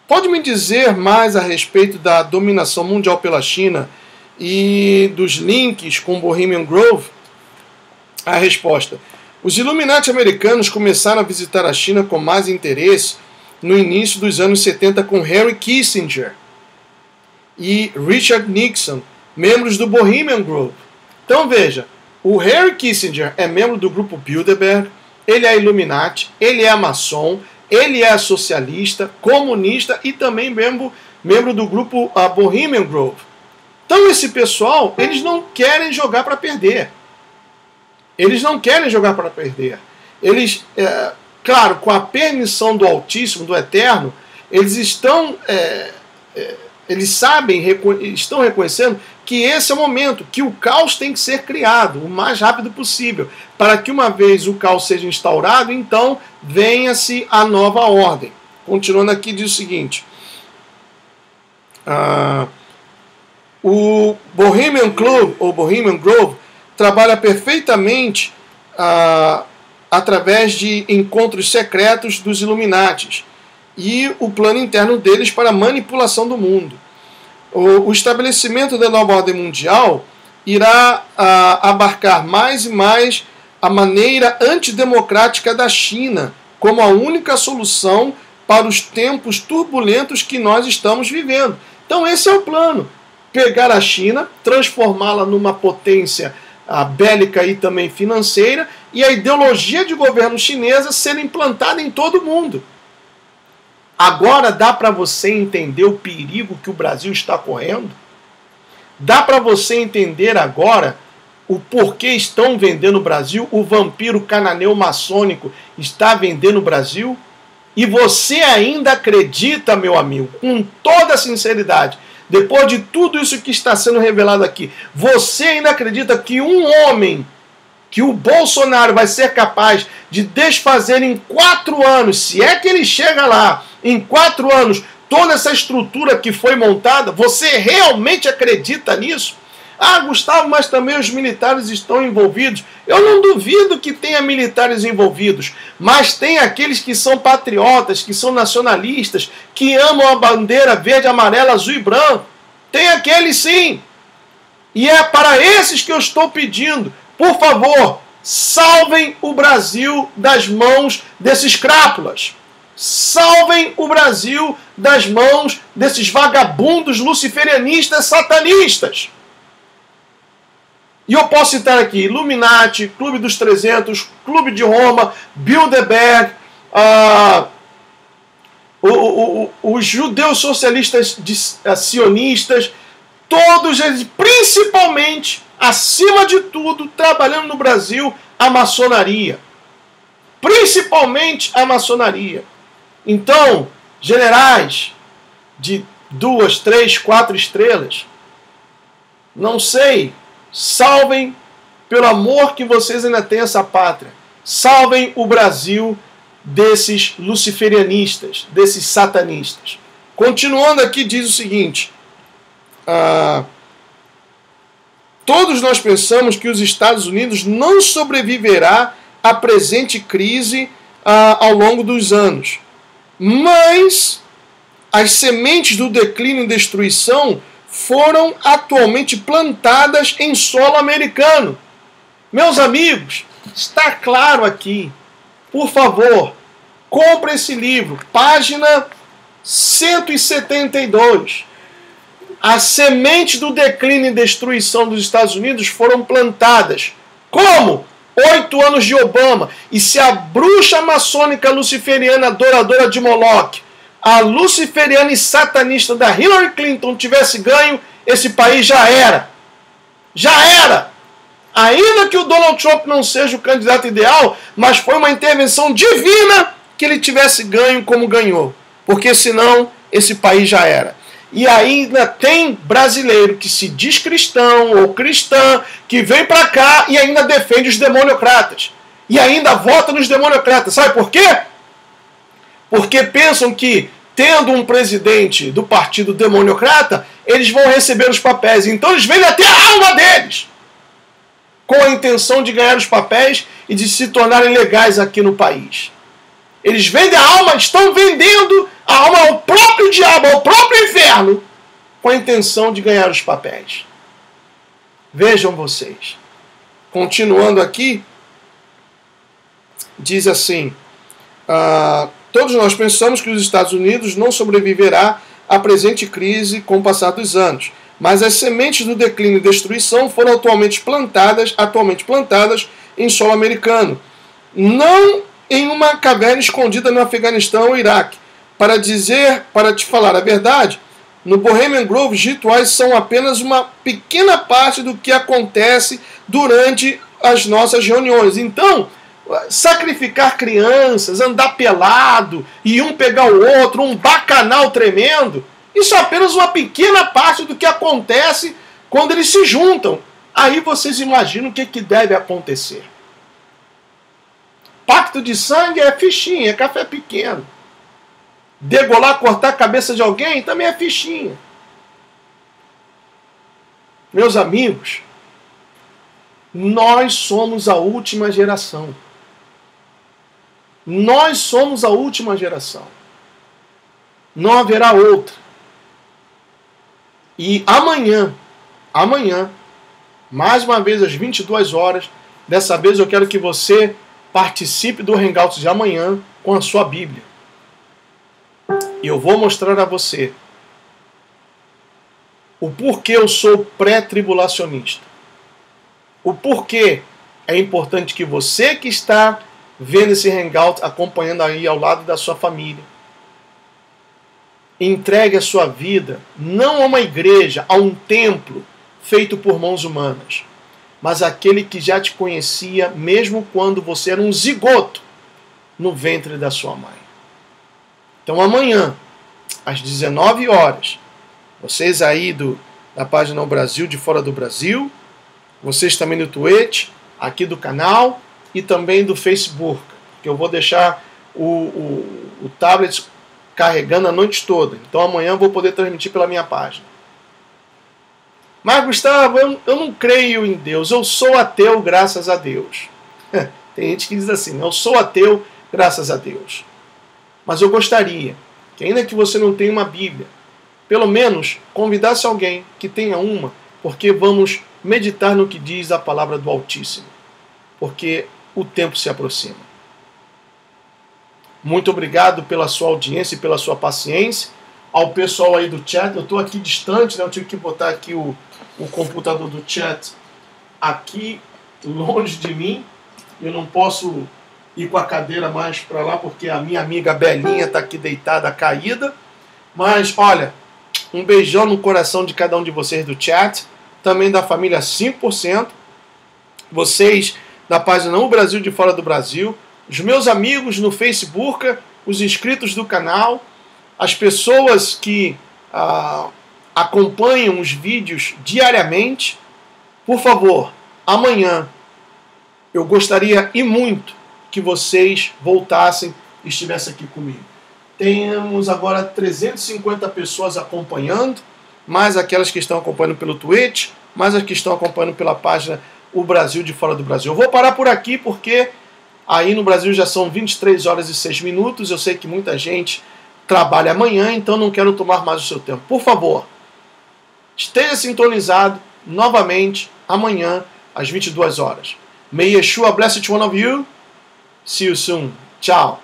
A: Pode me dizer mais a respeito da dominação mundial pela China e dos links com Bohemian Grove? A resposta: os Illuminati americanos começaram a visitar a China com mais interesse no início dos anos 70 com Henry Kissinger e Richard Nixon, membros do Bohemian Grove. Então veja, o Henry Kissinger é membro do grupo Bilderberg, ele é Illuminati, ele é maçom, ele é socialista, comunista e também membro do grupo Bohemian Grove. Então esse pessoal, eles não querem jogar para perder. Eles não querem jogar para perder. Eles, claro, com a permissão do Altíssimo, do Eterno, eles estão reconhecendo que esse é o momento, que o caos tem que ser criado o mais rápido possível, para que uma vez o caos seja instaurado, então venha-se a nova ordem. Continuando aqui, diz o seguinte: o Bohemian Club, ou Bohemian Grove, trabalha perfeitamente através de encontros secretos dos Illuminatis e o plano interno deles para a manipulação do mundo. O estabelecimento da nova ordem mundial irá abarcar mais e mais a maneira antidemocrática da China como a única solução para os tempos turbulentos que nós estamos vivendo. Então esse é o plano: pegar a China, transformá-la numa potência bélica e também financeira, e a ideologia de governo chinesa ser implantada em todo o mundo. Agora dá para você entender o perigo que o Brasil está correndo? Dá para você entender agora o porquê estão vendendo o Brasil? O vampiro cananeu maçônico está vendendo o Brasil? E você ainda acredita, meu amigo, com toda sinceridade, depois de tudo isso que está sendo revelado aqui, você ainda acredita que um homem, que o Bolsonaro vai ser capaz de desfazer em 4 anos, se é que ele chega lá, em 4 anos, toda essa estrutura que foi montada? Você realmente acredita nisso? Ah, Gustavo, mas também os militares estão envolvidos. Eu não duvido que tenha militares envolvidos, mas tem aqueles que são patriotas, que são nacionalistas, que amam a bandeira verde, amarela, azul e branco. Tem aqueles sim. E é para esses que eu estou pedindo, por favor, salvem o Brasil das mãos desses crápulas. Salvem o Brasil das mãos desses vagabundos luciferianistas satanistas. E eu posso citar aqui Illuminati, Clube dos 300, Clube de Roma, Bilderberg, os judeus socialistas sionistas, todos eles, principalmente, acima de tudo, trabalhando no Brasil, a maçonaria. Principalmente a maçonaria. Então, generais de 2, 3, 4 estrelas, não sei, salvem, pelo amor que vocês ainda têm essa pátria, salvem o Brasil desses luciferianistas, desses satanistas. Continuando aqui, diz o seguinte: todos nós pensamos que os Estados Unidos não sobreviverá à presente crise ao longo dos anos. Mas as sementes do declínio e destruição foram atualmente plantadas em solo americano. Meus amigos, está claro aqui. Por favor, compre esse livro, página 172. As sementes do declínio e destruição dos Estados Unidos foram plantadas. Como? 8 anos de Obama. E se a bruxa maçônica luciferiana adoradora de Moloch, a luciferiana e satanista da Hillary Clinton tivesse ganho, esse país já era. Já era. Ainda que o Donald Trump não seja o candidato ideal, mas foi uma intervenção divina que ele tivesse ganho como ganhou. Porque senão esse país já era. E ainda tem brasileiro que se diz cristão ou cristã, que vem para cá e ainda defende os demoniocratas. E ainda vota nos demoniocratas. Sabe por quê? Porque pensam que, tendo um presidente do partido demoniocrata, eles vão receber os papéis. Então eles vendem até a alma deles, com a intenção de ganhar os papéis e de se tornarem legais aqui no país. Eles vendem a alma, estão vendendo a alma ao próprio diabo, ao próprio inferno, com a intenção de ganhar os papéis. Vejam vocês. Continuando aqui, diz assim: todos nós pensamos que os Estados Unidos não sobreviverá à presente crise com o passar dos anos, mas as sementes do declínio e destruição foram atualmente plantadas em solo americano. Não em uma caverna escondida no Afeganistão ou Iraque. Para te falar a verdade, no Bohemian Grove, os rituais são apenas uma pequena parte do que acontece durante as nossas reuniões. Então, sacrificar crianças, andar pelado e um pegar o outro, um bacanal tremendo, isso é apenas uma pequena parte do que acontece quando eles se juntam. Aí vocês imaginam o que deve acontecer. Pacto de sangue é fichinha, é café pequeno. Degolar, cortar a cabeça de alguém também é fichinha. Meus amigos, nós somos a última geração. Nós somos a última geração. Não haverá outra. E amanhã, mais uma vez às 22 horas, dessa vez eu quero que você participe do Hangout de amanhã com a sua Bíblia. E eu vou mostrar a você o porquê eu sou pré-tribulacionista. O porquê é importante que você que está vendo esse Hangout, acompanhando aí ao lado da sua família, entregue a sua vida não a uma igreja, a um templo feito por mãos humanas, mas aquele que já te conhecia mesmo quando você era um zigoto no ventre da sua mãe. Então amanhã, às 19 horas, vocês aí da página O Brasil de Fora do Brasil, vocês também do Twitch, aqui do canal e também do Facebook, que eu vou deixar o tablet carregando a noite toda. Então amanhã eu vou poder transmitir pela minha página. Mas Gustavo, eu não creio em Deus, eu sou ateu graças a Deus. Tem gente que diz assim, eu sou ateu graças a Deus. Mas eu gostaria que, ainda que você não tenha uma Bíblia, pelo menos convidasse alguém que tenha uma, porque vamos meditar no que diz a palavra do Altíssimo. Porque o tempo se aproxima. muito obrigado pela sua audiência e pela sua paciência. Ao pessoal aí do chat, eu estou aqui distante, né? Eu tive que botar aqui o computador do chat aqui longe de mim. Eu não posso ir com a cadeira mais para lá porque a minha amiga Belinha está aqui deitada, caída. Mas olha, um beijão no coração de cada um de vocês do chat, também da família 5%, vocês da página O Brasil de Fora do Brasil, os meus amigos no Facebook, os inscritos do canal, as pessoas que acompanham os vídeos diariamente. Por favor, amanhã eu gostaria e muito que vocês voltassem e estivessem aqui comigo. Temos agora 350 pessoas acompanhando, mais aquelas que estão acompanhando pelo Twitch, mais as que estão acompanhando pela página O Brasil de Fora do Brasil. Eu vou parar por aqui porque aí no Brasil já são 23 horas e 6 minutos. Eu sei que muita gente trabalha amanhã, então não quero tomar mais o seu tempo. Por favor, esteja sintonizado novamente amanhã às 22 horas. May Yeshua bless each one of you. See you soon. Tchau.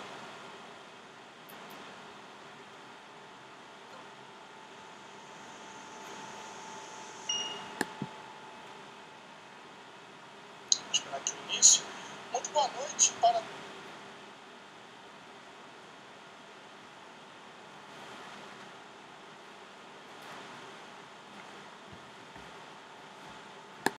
A: Muito boa noite para